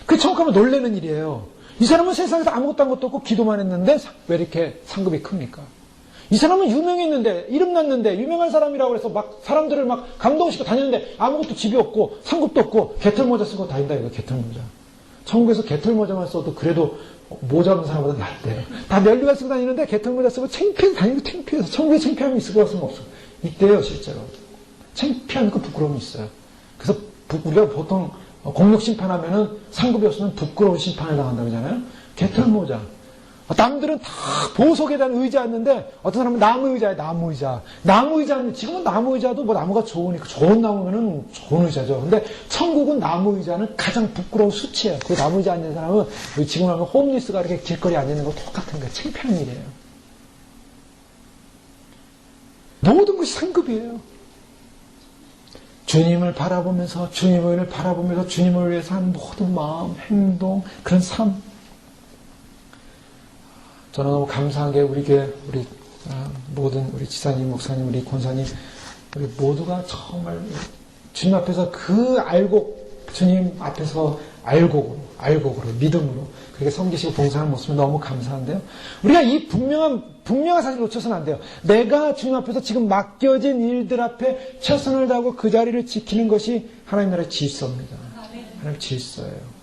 그 천국 가면 놀라는 일이에요. 이 사람은 세상에서 아무것도 한 것도 없고 기도만 했는데 왜 이렇게 상급이 큽니까? 이 사람은 유명했는데, 이름 났는데, 유명한 사람이라고 해서 막 사람들을 막 감동시키고 다녔는데 아무것도 집이 없고 상급도 없고 개털모자 쓰고 다닌다 이거 개털모자. 천국에서 개털모자만 써도 그래도 모자 없는 사람보다 낫대요. 다 멸류관 쓰고 다니는데 개털모자 쓰고 창피해서 다니고 창피해서. 천국에 창피함이 있을 것 같으면 없어요. 있대요 실제로. 창피한 그 부끄러움이 있어요. 그래서 우리가 보통 공력 심판하면은 상급이 없으면 부끄러운 심판을 당한다고 하잖아요. 개털모자. 남들은 다 보석에 대한 의자였는데 어떤 사람은 나무 의자예요. 나무 의자는 지금은 나무 의자도 나무가 좋으니까 좋은 나무면은 좋은 의자죠. 근데 천국은 나무 의자는 가장 부끄러운 수치예요. 그 나무 의자 앉는 사람은 지금 하면 홈리스가 이렇게 길거리에 앉는 거 똑같은 거예요. 창피한 일이에요. 모든 것이 상급이에요. 주님을 바라보면서 주님을 위해서 하는 모든 마음, 행동, 그런 삶. 저는 너무 감사한 게 우리 교회, 모든 우리 지사님, 목사님, 우리 권사님, 우리 모두가 정말 주님 앞에서 주님 앞에서 알곡으로, 믿음으로 그렇게 섬기시고 봉사하는 모습이 너무 감사한데요. 우리가 이 분명한 사실을 놓쳐서는 안 돼요. 내가 주님 앞에서 지금 맡겨진 일들 앞에 최선을 다하고 그 자리를 지키는 것이 하나님 나라의 질서입니다. 하나님의 질서예요.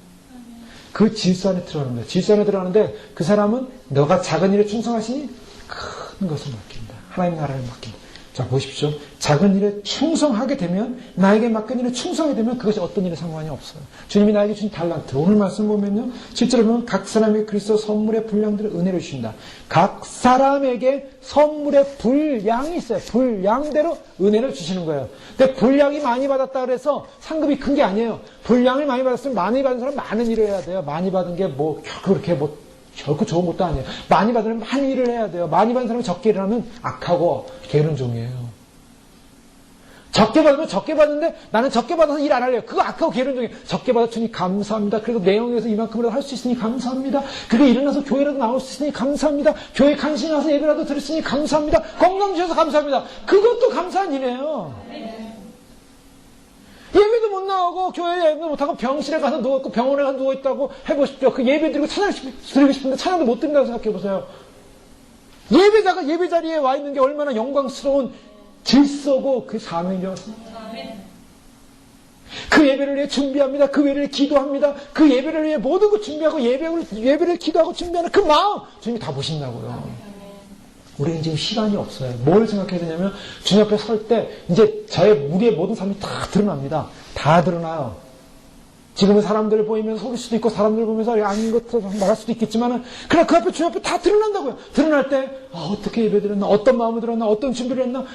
그 질서 안에 들어가는 거예요. 질서 안에 들어가는데 그 사람은 너가 작은 일에 충성하시니 큰 것을 맡긴다. 하나님 나라를 맡긴다. 자, 보십시오. 작은 일에 충성하게 되면, 나에게 맡긴 일에 충성하게 되면 그것이 어떤 일에 상관이 없어요. 주님이 나에게 주신 달란트. 오늘 말씀 보면요. 실제로 보면 각 사람에게 그리스도 선물의 분량들을 은혜로 주신다. 각 사람에게 선물의 분량이 있어요. 분량대로 은혜를 주시는 거예요. 근데 분량이 많이 받았다 그래서 상급이 큰 게 아니에요. 분량을 많이 받았으면 많이 받은 사람 많은 일을 해야 돼요. 많이 받은 게 그렇게 결코 좋은 것도 아니에요. 많이 받으면 많이 일을 해야 돼요. 많이 받은 사람이 적게 일하면 악하고 게으른 종이에요. 적게 받으면 적게 받는데 나는 적게 받아서 일 안 할래요. 그거 악하고 게으른 종이에요. 적게 받아 주니 감사합니다. 그래도 내용에서 이만큼이라도 할 수 있으니 감사합니다. 그리고 일어나서 교회라도 나올 수 있으니 감사합니다. 교회 간신히 와서 예배라도 들었으니 감사합니다. 건강 주셔서 감사합니다. 그것도 감사한 일이에요. 예배도 못 나오고 교회 예배도 못하고 병실에 가서 누워있고 병원에 가서 누워있다고 해보십시오. 그 예배 드리고 찬양 드리고 싶은데 찬양도 못 드린다고 생각해보세요. 예배자가 예배 자리에 와 있는 게 얼마나 영광스러운 질서고 그 사명이었습니다. 그 그 예배를 위해 준비합니다. 그 예배를 위해 기도합니다. 그 예배를 위해 모든 걸 준비하고 예배를 기도하고 준비하는 그 마음 주님이 다 보신다고요. 우리는 지금 시간이 없어요. 뭘 생각해야 되냐면 주님 앞에 설 때 이제 우리의 모든 삶이 다 드러납니다. 다 드러나요. 지금은 사람들을 보이면서 속일 수도 있고 사람들을 보면서 아닌 것처럼 말할 수도 있겠지만은 그러나 그 앞에 주님 앞에 다 드러난다고요. 드러날 때 어떻게 예배드렸나, 어떤 마음을 들었나, 어떤 준비를 했나,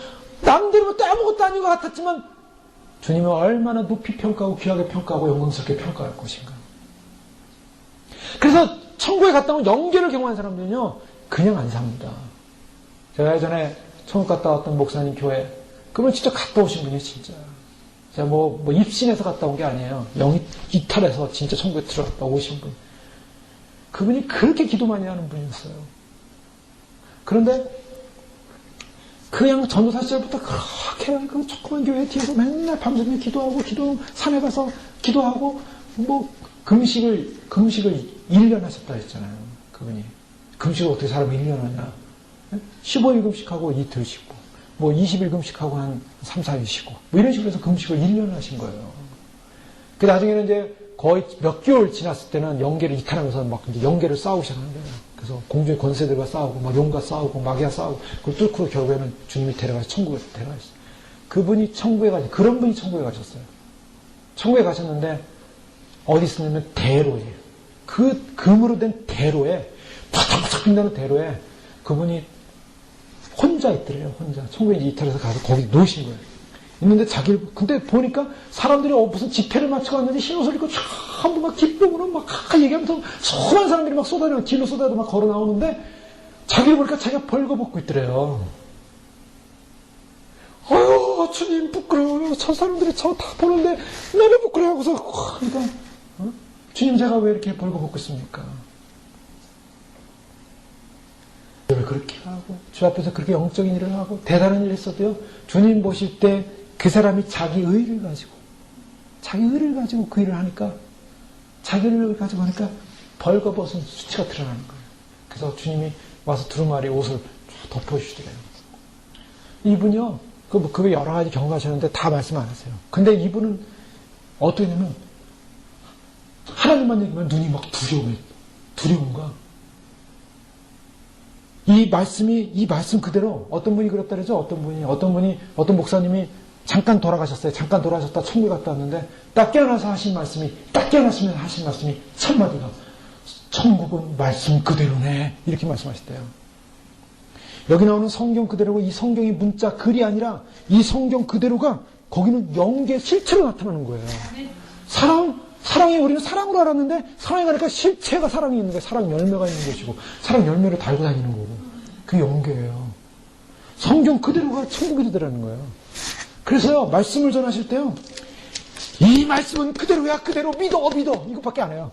남들은 뭐 아무것도 아닌 것 같았지만 주님은 얼마나 높이 평가하고 귀하게 평가하고 영광스럽게 평가할 것인가. 그래서 천국에 갔다 온 영계를 경험한 사람들은요 그냥 안 삽니다. 제가 예전에 천국 갔다 왔던 목사님 교회, 그분 진짜 갔다 오신 분이에요, 진짜. 제가 뭐 입신해서 갔다 온 게 아니에요. 이탈해서 진짜 천국에 들어갔다 오신 분. 그분이 그렇게 기도 많이 하는 분이었어요. 그런데 그냥 전도사 시절부터 그렇게 그 조그만 교회 뒤에서 맨날 밤새며 기도하고, 산에 가서 기도하고, 금식을 1년 하셨다 했잖아요. 그분이. 금식을 어떻게 사람이 1년 하냐. 15일 금식하고 이틀 쉬고, 20일 금식하고 한 3, 4일 쉬고, 이런 식으로 해서 금식을 1년 하신 거예요. 그 나중에는 이제 거의 몇 개월 지났을 때는 영계를 이탈하면서 막 이제 영계를 싸우고 시작하는 거예요. 그래서 공중의 권세들과 싸우고, 막 용과 싸우고, 마귀와 싸우고, 그걸 뚫고 결국에는 주님이 데려가서 천국에 데려가셨어요. 그분이 천국에 그런 분이 천국에 가셨어요. 천국에 가셨는데, 어디 있었냐면 대로예요. 그 금으로 된 대로에, 바삭바삭 빛나는 대로에 그분이 혼자 있더래요, 혼자. 천국에 이탈해서 가서 거기 놓으신 거예요. 있는데 근데 보니까 사람들이 무슨 집회를 마치고 왔는데 흰옷을 입고 전부 막 기쁨으로 막 얘기하면서 수많은 사람들이 막 길로 쏟아져 막 걸어 나오는데 자기를 보니까 자기가 벌거벗고 있더래요. 아유, 주님 부끄러워요. 저 사람들이 저 다 보는데 나는 부끄러워 하고서 그러니까 주님 제가 왜 이렇게 벌거벗고 있습니까? 왜 그렇게 하고 주 앞에서 그렇게 영적인 일을 하고 대단한 일을 했어도요, 주님 보실 때 그 사람이 자기 의를 가지고 그 일을 하니까, 자기 의를 가지고 하니까 벌거벗은 수치가 드러나는 거예요. 그래서 주님이 와서 두루마리 옷을 덮어주시더래요. 이분이요, 그 여러 가지 경험하셨는데 다 말씀 안 하세요. 근데 이분은 어떻게 되냐면 하나님만 얘기하면 눈이 막 두려움과 이 말씀 그대로 어떤 분이 그랬다 그러죠? 어떤 목사님이 잠깐 돌아가셨어요. 잠깐 돌아가셨다 천국에 갔다 왔는데 딱 깨어나서 하신 말씀이 첫 마디가 천국은 말씀 그대로네. 이렇게 말씀하셨대요. 여기 나오는 성경 그대로고 이 성경이 문자 글이 아니라 이 성경 그대로가 거기는 영계 실체로 나타나는 거예요. 사랑이 우리는 사랑으로 알았는데 사랑이 가니까 실체가 사랑이 있는 거예요. 사랑 열매가 있는 것이고 사랑 열매를 달고 다니는 거고 그게 영계예요. 성경 그대로가 천국이 되라는 거예요. 그래서요, 말씀을 전하실 때요, 이 말씀은 그대로야, 그대로 믿어 이것밖에 안 해요.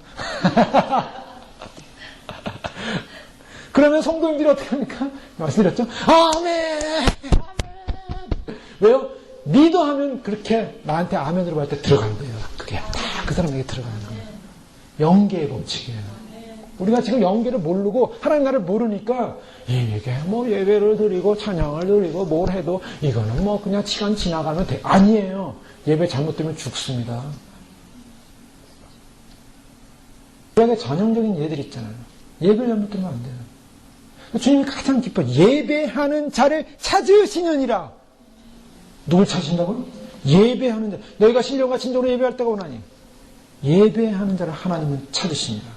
그러면 성도님들이 어떻게 합니까? 말씀드렸죠? 아멘! 왜요? 믿어 하면 그렇게 나한테 아멘으로 할 때 들어가는 거예요. 그게 다 그 사람에게 들어가는 거예요. 영계의 법칙이에요. 우리가 지금 영계를 모르고 하나님 나라를 모르니까 이게 예배를 드리고 찬양을 드리고 뭘 해도 이거는 그냥 시간 지나가면 돼. 아니에요. 예배 잘못되면 죽습니다. 우리에게 전형적인 예들 있잖아요. 예배를 잘못되면 안 돼요. 주님이 가장 기뻐 예배하는 자를 찾으시느니라. 누굴 찾으신다고요? 예배하는 자. 너희가 신령과 진정으로 예배할 때가 오나니 예배하는 자를 하나님은 찾으십니다.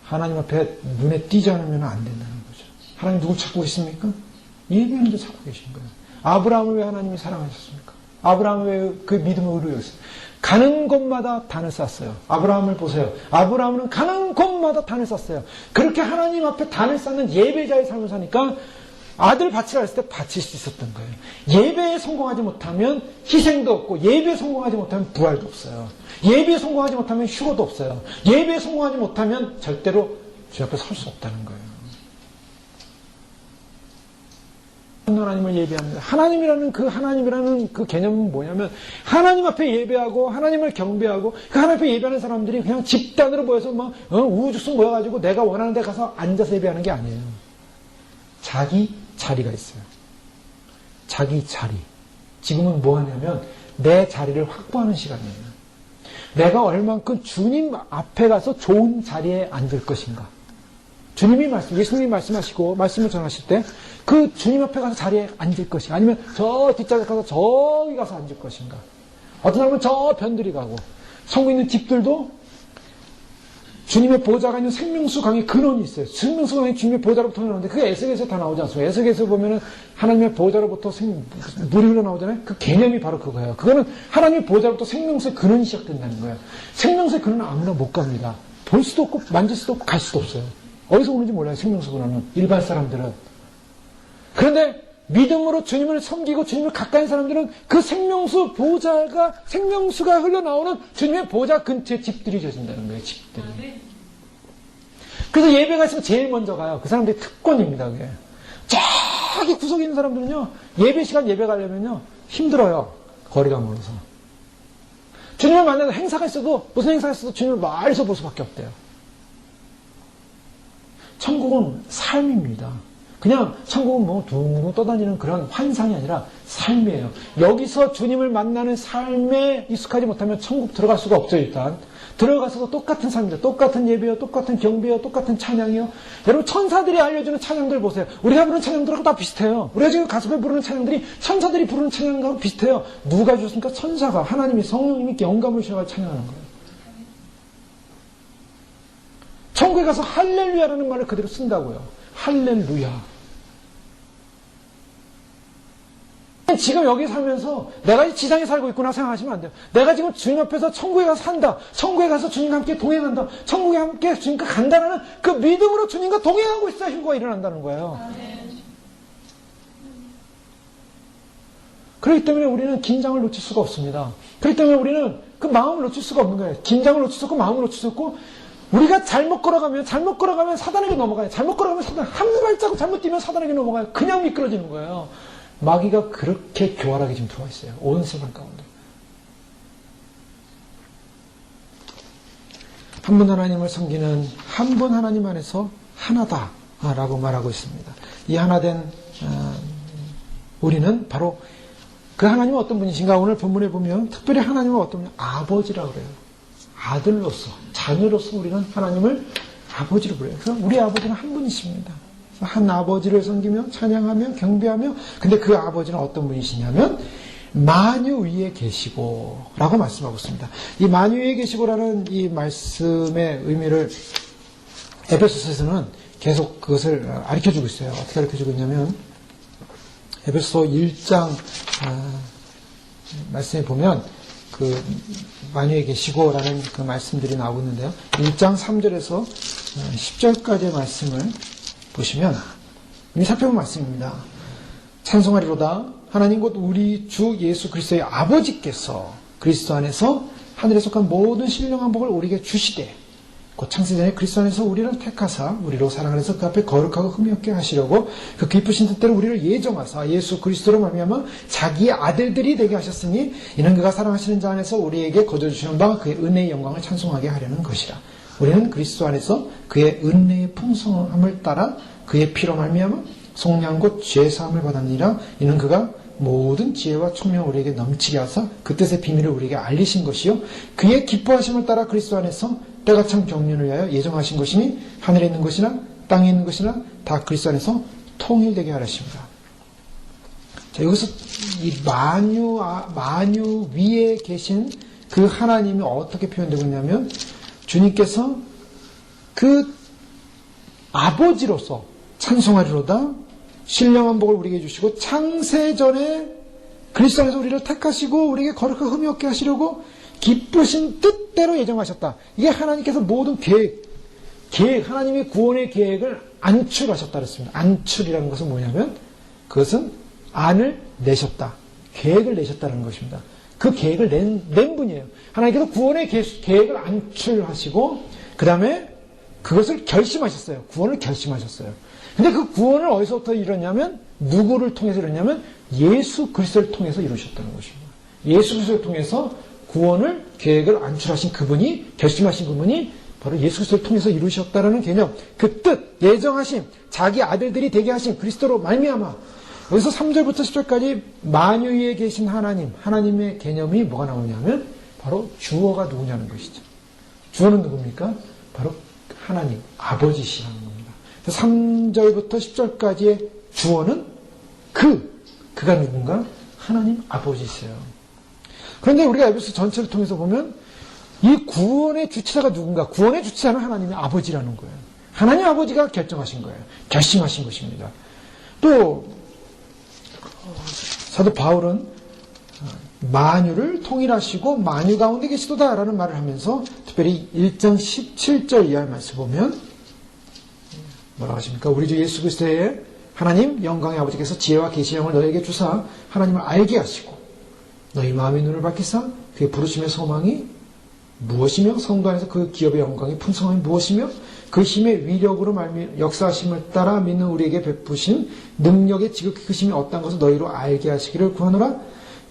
하나님 앞에 눈에 띄지 않으면 안 된다는 거죠. 하나님 누굴 찾고 있습니까? 예배하는 자 찾고 계신 거예요. 아브라함을 왜 하나님이 사랑하셨습니까? 아브라함을 왜 그 믿음을 의뢰했어요? 가는 곳마다 단을 쌌어요. 아브라함을 보세요. 아브라함은 가는 곳마다 단을 쌌어요. 그렇게 하나님 앞에 단을 쌓는 예배자의 삶을 사니까 아들 바치라 했을 때 바칠 수 있었던 거예요. 예배에 성공하지 못하면 희생도 없고 예배에 성공하지 못하면 부활도 없어요. 예배에 성공하지 못하면 휴거도 없어요. 예배에 성공하지 못하면 절대로 주 앞에 설 수 없다는 거예요. 하나님을 예배합니다. 하나님이라는 그 개념은 뭐냐면 하나님 앞에 예배하고 하나님을 경배하고 그 하나님 앞에 예배하는 사람들이 그냥 집단으로 모여서 우후죽순 모여가지고 내가 원하는 데 가서 앉아서 예배하는 게 아니에요. 자기 자리가 있어요. 자기 자리. 지금은 뭐 하냐면 내 자리를 확보하는 시간이에요. 내가 얼만큼 주님 앞에 가서 좋은 자리에 앉을 것인가. 예수님이 말씀하시고 말씀을 전하실 때 그 주님 앞에 가서 자리에 앉을 것인가, 아니면 저 뒷자리에 가서 저기 가서 앉을 것인가. 어떤 사람은 저 변들이 가고, 성고 있는 집들도 주님의 보좌가 있는 생명수 강의 근원이 있어요. 생명수 강의 주님의 보좌로부터 나오는데 그게 에스겔에서 다 나오지 않습니까? 에스겔에서 보면은 하나님의 보좌로부터 물이 흘러나오잖아요. 그 개념이 바로 그거예요. 그거는 하나님의 보좌로부터 생명수의 근원이 시작된다는 거예요. 생명수의 근원은 아무나 못 갑니다. 볼 수도 없고 만질 수도 없고 갈 수도 없어요. 어디서 오는지 몰라요. 생명수 근원은. 일반 사람들은. 그런데 믿음으로 주님을 섬기고 주님을 가까이 사람들은 그 생명수 생명수가 흘러나오는 주님의 보좌 근처에 집들이 져진다는 거예요. 집들이. 그래서 예배가 있으면 제일 먼저 가요. 그 사람들의 특권입니다. 그게. 저기 구석에 있는 사람들은요, 예배 시간 예배 가려면요 힘들어요. 거리가 멀어서. 주님을 만나서 행사가 있어도, 무슨 행사가 있어도 주님을 멀리서 볼 수밖에 없대요. 천국은 삶입니다. 그냥 천국은 뭐 둥둥 떠다니는 그런 환상이 아니라 삶이에요. 여기서 주님을 만나는 삶에 익숙하지 못하면 천국 들어갈 수가 없죠. 일단 들어가서도 똑같은 삶이죠. 똑같은 예배요, 똑같은 경배요, 똑같은 찬양이요. 여러분, 천사들이 알려주는 찬양들 보세요. 우리가 부르는 찬양들하고 다 비슷해요. 우리가 지금 가슴에 부르는 찬양들이 천사들이 부르는 찬양하고 비슷해요. 누가 주셨습니까? 천사가, 하나님이, 성령님이 영감을 주셔서 찬양하는 거예요. 천국에 가서 할렐루야라는 말을 그대로 쓴다고요. 할렐루야. 지금 여기 살면서 내가 이 지상에 살고 있구나 생각하시면 안 돼요. 내가 지금 주님 앞에서 천국에 가서 산다. 천국에 가서 주님과 함께 동행한다. 천국에 함께 주님과 간다는 그 믿음으로 주님과 동행하고 있어야 휴거가 일어난다는 거예요. 그렇기 때문에 우리는 긴장을 놓칠 수가 없습니다. 그렇기 때문에 우리는 그 마음을 놓칠 수가 없는 거예요. 긴장을 놓칠 수 없고 마음을 놓칠 수 없고, 우리가 잘못 걸어가면 사단에게 넘어가요. 잘못 걸어가면 한 발자국 잘못 뛰면 사단에게 넘어가요. 그냥 미끄러지는 거예요. 마귀가 그렇게 교활하게 지금 들어와 있어요. 온 세상 가운데. 한 분 하나님을 섬기는 한 분 하나님 안에서 하나다라고 말하고 있습니다. 이 하나된 우리는 바로 그 하나님은 어떤 분이신가? 오늘 본문에 보면 특별히 하나님은 어떤 분이 아버지라고 그래요. 아들로서, 자녀로서 우리는 하나님을 아버지로 불러요. 그래서 우리 아버지는 한 분이십니다. 한 아버지를 섬기며 찬양하며 경배하며, 근데 그 아버지는 어떤 분이시냐면 만유 위에 계시고 라고 말씀하고 있습니다. 이 만유 위에 계시고라는 이 말씀의 의미를 에베소서에서는 계속 그것을 가르쳐주고 있어요. 어떻게 가르쳐주고 있냐면 에베소 1장 말씀에 보면 그 만유에 계시고라는 그 말씀들이 나오고 있는데요. 1장 3절에서 10절까지의 말씀을 보시면 이미 살펴본 말씀입니다. 찬송하리로다. 하나님 곧 우리 주 예수 그리스도의 아버지께서 그리스도 안에서 하늘에 속한 모든 신령한 복을 우리에게 주시되, 곧 창세전에 그리스도 안에서 우리를 택하사 우리로 사랑하여서 그 앞에 거룩하고 흠이 없게 하시려고 그 기쁘신 뜻대로 우리를 예정하사 예수 그리스도로 말미암아 자기의 아들들이 되게 하셨으니, 이는 그가 사랑하시는 자 안에서 우리에게 거저주시는 바 그의 은혜의 영광을 찬송하게 하려는 것이라. 우리는 그리스도 안에서 그의 은혜의 풍성함을 따라 그의 피로 말미암아 속량 곧 죄사함을 받았느니라. 이는 그가 모든 지혜와 총명을 우리에게 넘치게 하사 그 뜻의 비밀을 우리에게 알리신 것이요 그의 기뻐하심을 따라 그리스도 안에서 때가 참 경륜을 위하여 예정하신 것이니, 하늘에 있는 것이나 땅에 있는 것이나 다 그리스도 안에서 통일되게 하십니다. 자, 여기서 이 만유 위에 계신 그 하나님이 어떻게 표현되고 있냐면, 주님께서 그 아버지로서 찬송하리로다. 신령한 복을 우리에게 주시고 창세전에 그리스도 안에서 우리를 택하시고 우리에게 거룩하고 흠이 없게 하시려고 기쁘신 뜻대로 예정하셨다. 이게 하나님께서 모든 계획, 하나님의 구원의 계획을 안출하셨다 그랬습니다. 안출이라는 것은 뭐냐면 그것은 안을 내셨다. 계획을 내셨다는 것입니다. 그 계획을 낸 분이에요. 하나님께서 구원의 계획을 안출하시고 그 다음에 그것을 결심하셨어요. 구원을 결심하셨어요. 근데 그 구원을 어디서부터 이뤘냐면, 누구를 통해서 이뤘냐면 예수 그리스도를 통해서 이루셨다는 것입니다. 예수 그리스도를 통해서 구원을 계획을 안출하신 그분이, 결심하신 그분이 바로 예수 그리스도를 통해서 이루셨다는 개념, 그 뜻, 예정하심, 자기 아들들이 되게 하신 그리스도로 말미암아. 여기서 3절부터 10절까지 만유 위에 계신 하나님, 하나님의 개념이 뭐가 나오냐면 바로 주어가 누구냐는 것이죠. 주어는 누굽니까? 바로 하나님, 아버지시라는 겁니다. 3절부터 10절까지의 주어는 그가 누군가? 하나님 아버지세요. 그런데 우리가 에베소 전체를 통해서 보면 이 구원의 주체자가 누군가? 구원의 주체자는 하나님의 아버지라는 거예요. 하나님 아버지가 결정하신 거예요. 결심하신 것입니다. 또 사도 바울은 만유를 통일하시고 만유 가운데 계시도다라는 말을 하면서 특별히 1장 17절 이하의 말씀 보면 뭐라고 하십니까? 우리 주 예수 그리스도의 하나님 영광의 아버지께서 지혜와 계시의 영을 너희에게 주사 하나님을 알게 하시고 너희 마음의 눈을 밝히사 그의 부르심의 소망이 무엇이며 성도 안에서 그 기업의 영광이 풍성함이 무엇이며 그 힘의 위력으로 역사하심을 따라 믿는 우리에게 베푸신 능력의 지극히 크심이 어떤 것을 너희로 알게 하시기를 구하노라.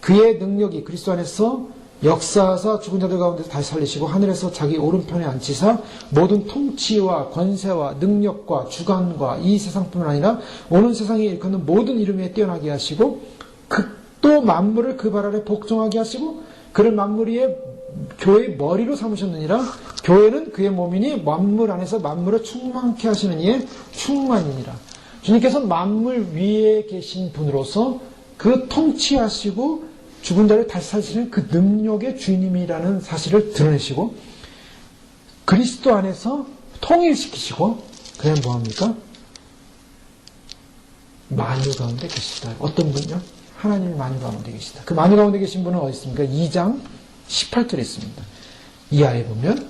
그의 능력이 그리스도 안에서 역사하사 죽은 자들 가운데서 다시 살리시고 하늘에서 자기 오른편에 앉히사 모든 통치와 권세와 능력과 주관과 이 세상뿐만 아니라 오는 세상에 일컫는 모든 이름에 뛰어나게 하시고 또 만물을 그 발 아래 복종하게 하시고 그를 만물 위에 교회의 머리로 삼으셨느니라. 교회는 그의 몸이니 만물 안에서 만물을 충만케 하시는 이의 충만이니라. 주님께서 만물 위에 계신 분으로서 그 통치하시고 죽은 자를 다시 살리시는 그 능력의 주인님이라는 사실을 드러내시고 그리스도 안에서 통일시키시고 그냥 뭐합니까? 만유 가운데 계시다. 어떤 분요? 하나님이 만유 가운데 계시다. 그 만유 가운데 계신 분은 어디 있습니까? 2장 18절에 있습니다. 이하에 보면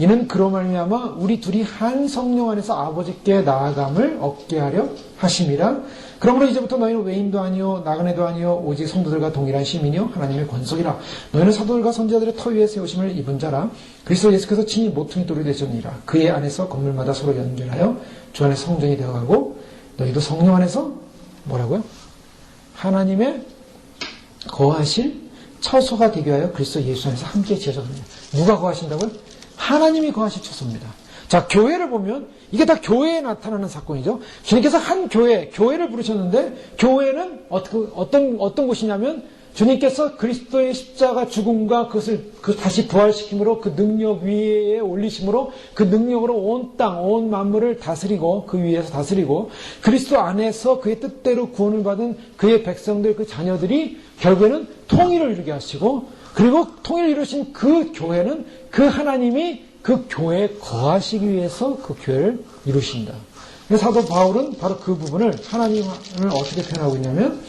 이는 그로 말미암아 우리 둘이 한 성령 안에서 아버지께 나아감을 얻게 하려 하심이라. 그러므로 이제부터 너희는 외인도 아니요 나그네도 아니요 오직 성도들과 동일한 시민이요 하나님의 권속이라. 너희는 사도들과 선지자들의 터 위에 세우심을 입은 자라. 그리스도 예수께서 친히 모퉁이 돌이 되셨느니라. 그의 안에서 건물마다 서로 연결하여 주 안에 성전이 되어가고 너희도 성령 안에서 뭐라고요? 하나님의 거하실 처소가 되게 하여 그리스도 예수 안에서 함께 지어졌느니라. 누가 거하신다고요? 하나님이 거하실 처소입니다. 자, 교회를 보면 이게 다 교회에 나타나는 사건이죠. 주님께서 한 교회를 부르셨는데 교회는 어떤 곳이냐면 주님께서 그리스도의 십자가 죽음과 그것을 다시 부활시킴으로 그 능력 위에 올리심으로 그 능력으로 온 땅, 온 만물을 다스리고 그 위에서 다스리고 그리스도 안에서 그의 뜻대로 구원을 받은 그의 백성들, 그 자녀들이 결국에는 통일을 이루게 하시고 그리고 통일을 이루신 그 교회는 그 하나님이 그 교회에 거하시기 위해서 그 교회를 이루신다. 사도 바울은 바로 그 부분을 하나님을 어떻게 표현하고 있냐면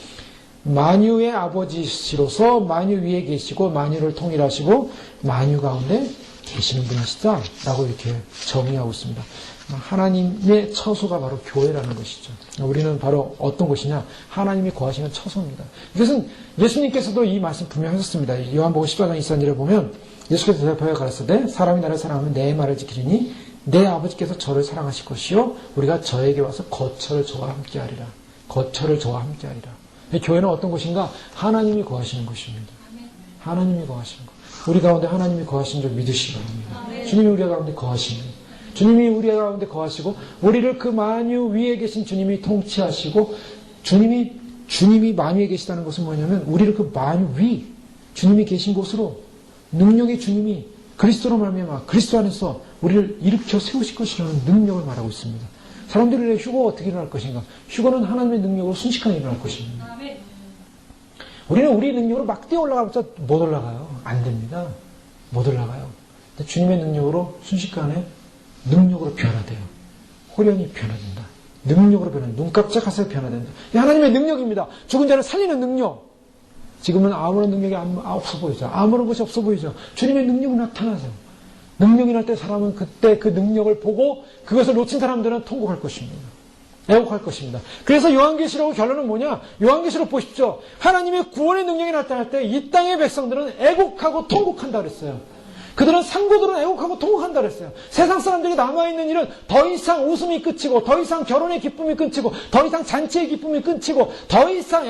만유의 아버지시로서 만유 위에 계시고 만유를 통일하시고 만유 가운데 계시는 분이시다 라고 이렇게 정의하고 있습니다. 하나님의 처소가 바로 교회라는 것이죠. 우리는 바로 어떤 곳이냐? 하나님이 거하시는 처소입니다. 이것은 예수님께서도 이 말씀 분명히 하셨습니다. 요한복음 14장 24절에 보면 예수께서 대답하여 가라사대 사람이 나를 사랑하면 내 말을 지키리니 내 아버지께서 저를 사랑하실 것이요 우리가 저에게 와서 거처를 저와 함께하리라. 거처를 저와 함께하리라. 교회는 어떤 곳인가? 하나님이 거하시는 곳입니다. 하나님이 거하시는 곳. 우리 가운데 하나님이 거하시는 줄 믿으시기 바랍니다. 주님이 우리 가운데 거하시는 주님이 우리 가운데 거하시고 우리를 그 만유 위에 계신 주님이 통치하시고 주님이 만유에 계시다는 것은 뭐냐면 우리를 그 만유 위 주님이 계신 곳으로 능력의 주님이 그리스도로 말미암아 그리스도 안에서 우리를 일으켜 세우실 것이라는 능력을 말하고 있습니다. 사람들의 휴거가 어떻게 일어날 것인가? 휴거는 하나님의 능력으로 순식간에 일어날 것입니다. 우리는 우리 능력으로 막 뛰어 올라가봤자 못 올라가요. 안 됩니다. 못 올라가요. 근데 주님의 능력으로 순식간에 능력으로 변화돼요. 호련히 변화된다. 능력으로 변화된다. 눈 깜짝하세요 변화된다. 이 하나님의 능력입니다. 죽은 자를 살리는 능력. 지금은 아무런 능력이 없어 보이죠. 아무런 것이 없어 보이죠. 주님의 능력이 나타나죠. 능력이 날 때 사람은 그때 그 능력을 보고 그것을 놓친 사람들은 통곡할 것입니다. 애곡할 것입니다. 그래서 요한계시록 결론은 뭐냐? 요한계시록 보십시오. 하나님의 구원의 능력이 나타날 때 이 땅의 백성들은 애곡하고 통곡한다 그랬어요. 그들은 상고들은 애곡하고 통곡한다 그랬어요. 세상 사람들이 남아있는 일은 더 이상 웃음이 끝이고 더 이상 결혼의 기쁨이 끝이고 더 이상 잔치의 기쁨이 끝이고 더 이상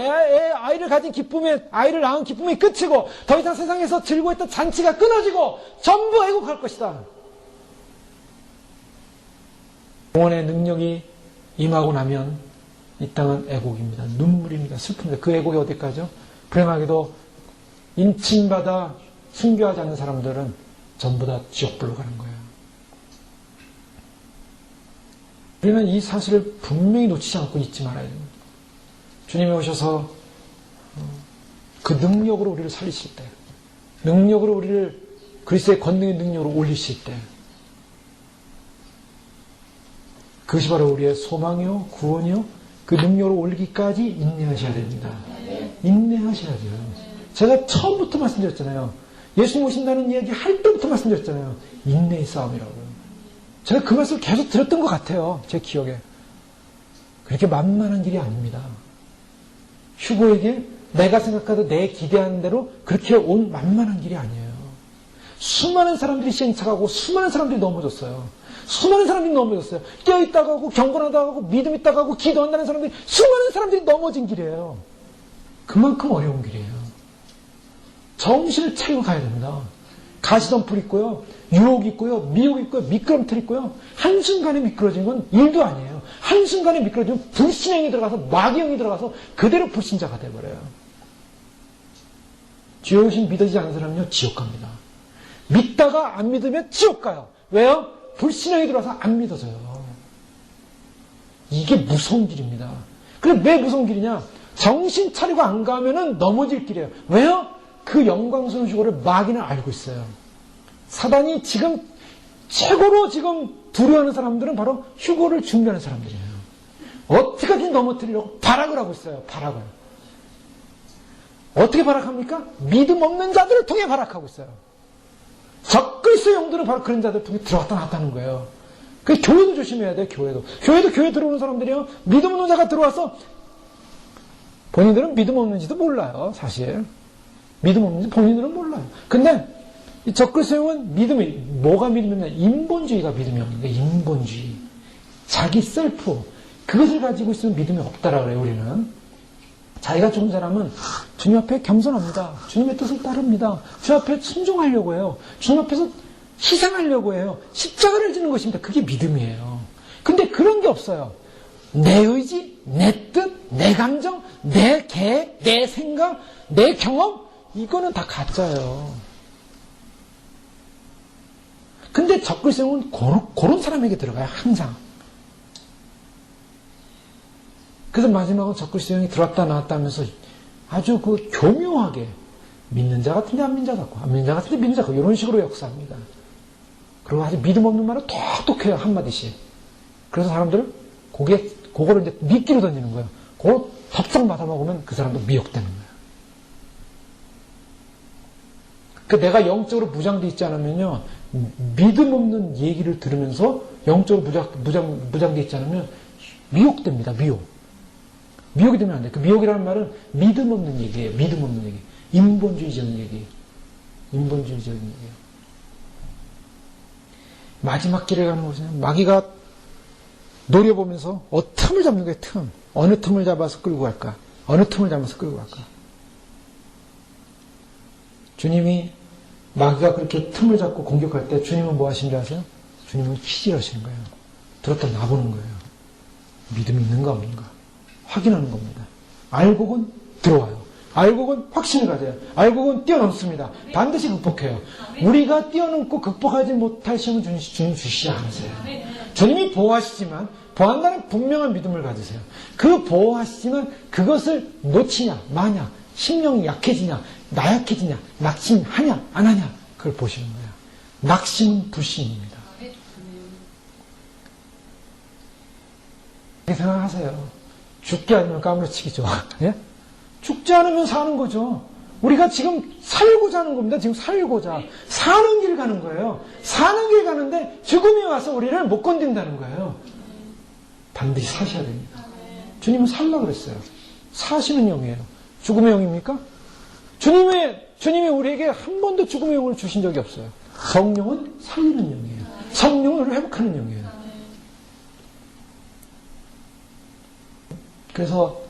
아이를 가진 기쁨에 아이를 낳은 기쁨이 끝이고 더 이상 세상에서 즐거워했던 잔치가 끊어지고 전부 애곡할 것이다. 구원의 능력이 임하고 나면 이 땅은 애곡입니다. 눈물입니다. 슬픕니다. 그 애곡이 어디까지요? 불행하게도 인침받아 순교하지 않는 사람들은 전부 다 지옥불로 가는 거예요. 우리는 이 사실을 분명히 놓치지 않고 잊지 말아야 됩니다. 주님이 오셔서 그 능력으로 우리를 살리실 때, 능력으로 우리를 그리스도의 권능의 능력으로 올리실 때, 그것이 바로 우리의 소망이요, 구원이요, 그 능력으로 올리기까지 인내하셔야 됩니다. 인내하셔야죠. 제가 처음부터 말씀드렸잖아요. 예수님 오신다는 이야기 할 때부터 말씀드렸잖아요. 인내의 싸움이라고요. 제가 그 말씀을 계속 들었던 것 같아요. 제 기억에. 그렇게 만만한 길이 아닙니다. 휴고에게 내가 생각하고 내 기대하는 대로 그렇게 온 만만한 길이 아니에요. 수많은 사람들이 시행착하고 수많은 사람들이 넘어졌어요. 수많은 사람들이 넘어졌어요. 깨어있다가 하고 경건하다가 하고 믿음 있다가 하고 기도한다는 사람들이 수많은 사람들이 넘어진 길이에요. 그만큼 어려운 길이에요. 정신을 차리고 가야 됩니다. 가시덤불 있고요. 유혹 있고요. 미혹 있고요. 미끄럼틀 있고요. 한순간에 미끄러지는 건 일도 아니에요. 한순간에 미끄러지면 불신행이 들어가서 마귀형이 들어가서 그대로 불신자가 돼버려요. 주여 오신 믿어지지 않는 사람은요. 지옥 갑니다. 믿다가 안 믿으면 지옥 가요. 왜요? 불신행이 들어와서 안 믿어져요. 이게 무서운 길입니다. 그럼 왜 무서운 길이냐? 정신 차리고 안 가면은 넘어질 길이에요. 왜요? 그 영광스러운 휴거를 마귀는 알고 있어요. 사단이 지금 최고로 지금 두려워하는 사람들은 바로 휴거를 준비하는 사람들이에요. 어떻게든 넘어뜨리려고 발악을 하고 있어요. 발악을. 어떻게 발악합니까? 믿음 없는 자들을 통해 발악하고 있어요. 적그리스도의 영들은 바로 그런 자들을 통해 들어왔다 나왔다는 거예요. 그 교회도 조심해야 돼요. 교회 들어오는 사람들이요. 믿음 없는 자가 들어와서 본인들은 믿음 없는지도 몰라요. 사실. 믿음 없는지 본인들은 몰라요. 근데 이 적그리스도의 영은 믿음이 뭐가 믿음이냐? 인본주의가 믿음이 없는 거예요. 인본주의. 자기 셀프. 그것을 가지고 있으면 믿음이 없다라고 그래요. 우리는. 자기가 좋은 사람은 주님 앞에 겸손합니다. 주님의 뜻을 따릅니다. 주님 앞에 순종하려고 해요. 주님 앞에서 희생하려고 해요. 십자가를 지는 것입니다. 그게 믿음이에요. 근데 그런 게 없어요. 내 의지, 내 뜻, 내 감정, 내 계획, 내 생각, 내 경험, 이거는 다 가짜예요. 근데 적그리스도는 그런 사람에게 들어가요. 항상. 그래서 마지막은 적그리스도 형이 들어왔다 나왔다 하면서 아주 그 교묘하게 믿는 자 같은데 안 믿는 자 같고 안 믿는 자 같은데 믿는 자 같고 이런 식으로 역사합니다. 그리고 아주 믿음 없는 말을 톡톡해요. 한마디씩. 그래서 사람들은 그거를 이제 미끼로 던지는 거예요. 그걸 덥석 받아먹으면 그 사람도 미혹되는 거예요. 그 내가 영적으로 무장되어 있지 않으면요. 믿음 없는 얘기를 들으면서 영적으로 무장되어 있지 않으면 미혹됩니다. 미혹이 되면 안 돼. 그 미혹이라는 말은 믿음 없는 얘기예요. 믿음 없는 얘기. 인본주의적인 얘기. 인본주의적인 얘기예요. 마지막 길에 가는 것은 마귀가 노려보면서 틈을 잡는 거예요. 틈. 어느 틈을 잡아서 끌고 갈까? 어느 틈을 잡아서 끌고 갈까? 주님이 마귀가 그렇게 틈을 잡고 공격할 때 주님은 뭐 하신 줄 아세요? 주님은 키질하시는 거예요. 들었다 놔보는 거예요. 믿음이 있는가 없는가 확인하는 겁니다. 알곡은 들어와요. 알곡은 확신을 가져요. 알곡은 뛰어넘습니다. 반드시 극복해요. 우리가 뛰어넘고 극복하지 못할 시험은 주님 주시지 않으세요. 주님이 보호하시지만 보호한다는 분명한 믿음을 가지세요. 그 보호하시지만 그것을 놓치냐 마냐 심령이 약해지냐 나약해지냐 낙심하냐 안 하냐 그걸 보시는 거예요. 낙심은 불신입니다. 이렇게 생각하세요. 죽지 않으면 까무러치기죠. 예? 죽지 않으면 사는 거죠. 우리가 지금 살고자 하는 겁니다. 지금 살고자. 사는 길 가는 거예요. 사는 길 가는데 죽음이 와서 우리를 못 건든다는 거예요. 반드시 사셔야 됩니다. 주님은 살라고 그랬어요. 사시는 영이에요. 죽음의 영입니까? 주님이 우리에게 한 번도 죽음의 영을 주신 적이 없어요. 성령은 살리는 영이에요. 성령은 우리를 회복하는 영이에요. 그래서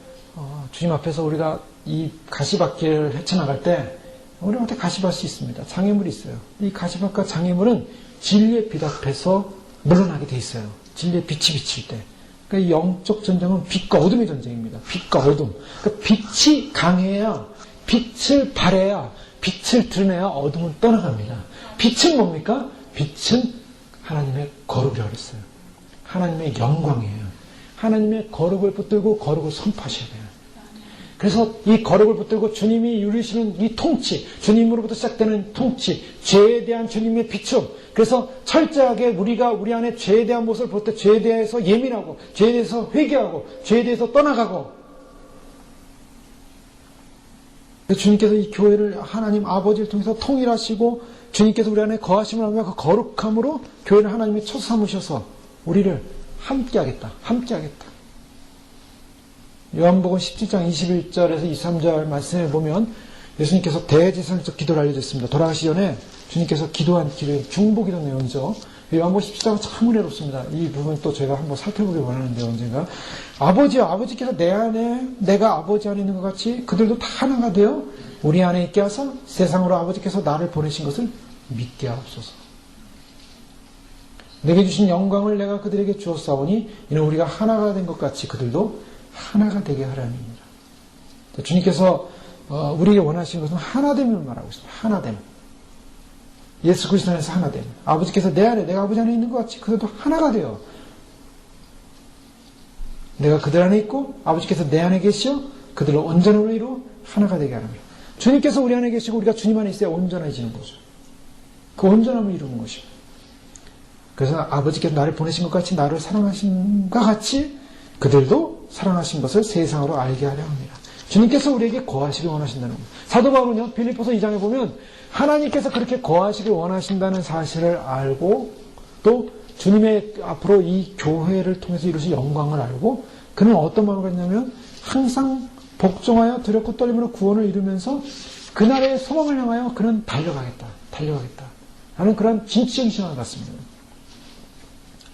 주님 앞에서 우리가 이 가시밭길을 헤쳐나갈 때 우리가 어떻게 가시밭이 있습니다. 장애물이 있어요. 이 가시밭과 장애물은 진리의 빛 앞에서 물러나게 돼 있어요. 진리의 빛이 비칠 때. 그러니까 이 영적 전쟁은 빛과 어둠의 전쟁입니다. 빛과 어둠. 그러니까 빛이 강해야 빛을 발해야 빛을 드러내야 어둠은 떠나갑니다. 빛은 뭡니까? 빛은 하나님의 거룩이라고 그랬어요. 하나님의 영광이에요. 하나님의 거룩을 붙들고 거룩을 선포하셔야 돼요. 그래서 이 거룩을 붙들고 주님이 이루시는 이 통치, 주님으로부터 시작되는 통치, 죄에 대한 주님의 비춤. 그래서 철저하게 우리가 우리 안에 죄에 대한 모습을 볼 때 죄에 대해서 예민하고, 죄에 대해서 회개하고, 죄에 대해서 떠나가고. 주님께서 이 교회를 하나님 아버지를 통해서 통일하시고, 주님께서 우리 안에 거하심을 하며 그 거룩함으로 교회를 하나님이 첫 삼으셔서 우리를 함께하겠다. 요한복음 17장 21절에서 23절 말씀을 보면 예수님께서 대제사장적 기도를 알려줬습니다. 돌아가시 전에 주님께서 기도한 기도, 중보기도 내용이죠. 요한복음 17장은 참 은혜롭습니다. 이 부분 또 제가 한번 살펴보기 원하는데 언젠가. 아버지요, 아버지께서 내 안에, 내가 아버지 안에 있는 것 같이 그들도 다 하나가 되어 우리 안에 있게 하사 세상으로 아버지께서 나를 보내신 것을 믿게 하옵소서. 내게 주신 영광을 내가 그들에게 주었사오니 이는 우리가 하나가 된 것 같이 그들도 하나가 되게 하라니라. 주님께서 우리에게 원하시는 것은 하나됨을 말하고 있습니다. 하나됨. 예수 그리스도 안에서 하나됨. 아버지께서 내 안에, 내가 아버지 안에 있는 것 같이 그들도 하나가 되어 내가 그들 안에 있고 아버지께서 내 안에 계시어 그들로 온전함을 이루어 하나가 되게 하라니. 주님께서 우리 안에 계시고 우리가 주님 안에 있어야 온전해지는 거죠. 그 온전함을 이루는 것이죠. 그래서 아버지께서 나를 보내신 것 같이 나를 사랑하신과 같이 그들도 사랑하신 것을 세상으로 알게 하려 합니다. 주님께서 우리에게 거하시길 원하신다는 겁니다. 사도 바울은요, 빌립보서 2장에 보면 하나님께서 그렇게 거하시길 원하신다는 사실을 알고 또 주님의 앞으로 이 교회를 통해서 이루신 영광을 알고 그는 어떤 마음을 갖냐면 항상 복종하여 두렵고 떨림으로 구원을 이루면서 그날의 소망을 향하여 그는 달려가겠다 하는 그런 진취적인 신앙을 갖습니다.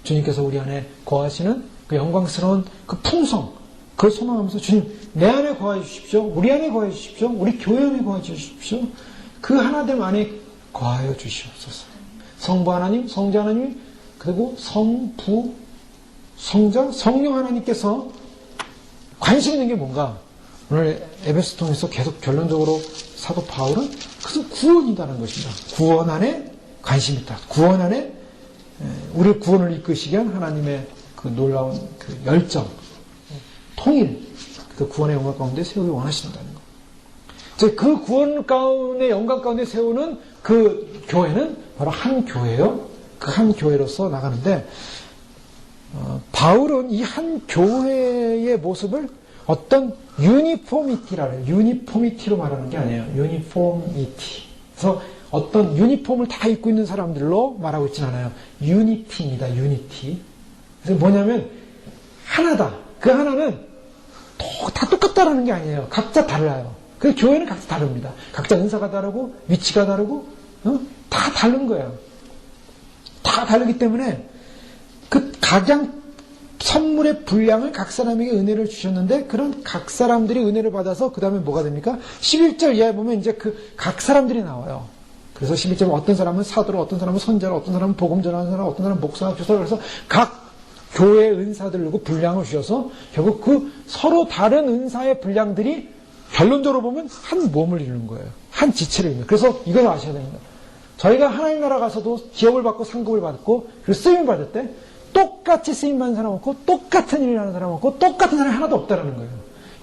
주님께서 우리 안에 거하시는 그 영광스러운 그 풍성, 그걸 소망하면서 주님, 내 안에 거하여 주십시오. 우리 안에 거하여 주십시오. 우리 교회 안에 거하여 주십시오. 그 하나됨 안에 거하여 주시옵소서. 성부 하나님, 성자 하나님, 그리고 성부, 성자, 성령 하나님께서 관심 있는 게 뭔가? 오늘 에베소 통해서 계속 결론적으로 사도 바울은 그것은 구원이라는 것입니다. 구원 안에 관심이 있다. 구원 안에 우리 구원을 이끄시기 위한 하나님의 그 놀라운 그 열정, 통일, 그 구원의 영광 가운데 세우기 원하신다는 것. 그 구원 가운데, 영광 가운데 세우는 그 교회는 바로 한 교회예요. 그 한 교회로서 나가는데, 바울은 이 한 교회의 모습을 어떤 유니포미티라는, 유니포미티로 말하는 게 아니에요. 유니포미티. 그래서 어떤 유니폼을 다 입고 있는 사람들로 말하고 있진 않아요. 유니티입니다. 유니티. 그래서 뭐냐면 하나다. 그 하나는 다 똑같다라는 게 아니에요. 각자 달라요. 그 교회는 각자 다릅니다. 각자 은사가 다르고 위치가 다르고 다 다른 거예요. 다 다르기 때문에 그 각양 선물의 분량을 각 사람에게 은혜를 주셨는데 그런 각 사람들이 은혜를 받아서 그 다음에 뭐가 됩니까? 11절 이하에 보면 이제 그 각 사람들이 나와요. 그래서 11절 어떤 사람은 사도로, 어떤 사람은 선자로, 어떤 사람은 복음 전하는 사람, 어떤 사람은 목사, 교사. 그래서 각 교회의 은사들을 두고 분량을 주셔서 결국 그 서로 다른 은사의 분량들이 결론적으로 보면 한 몸을 이루는 거예요. 한 지체를 이루는 거예요. 그래서 이걸 아셔야 됩니다. 저희가 하나님 나라 가서도 기업을 받고 상급을 받고 그리고 쓰임을 받을 때 똑같이 쓰임받는 사람 없고 똑같은 일을 하는 사람 없고 똑같은 사람이 하나도 없다는 거예요.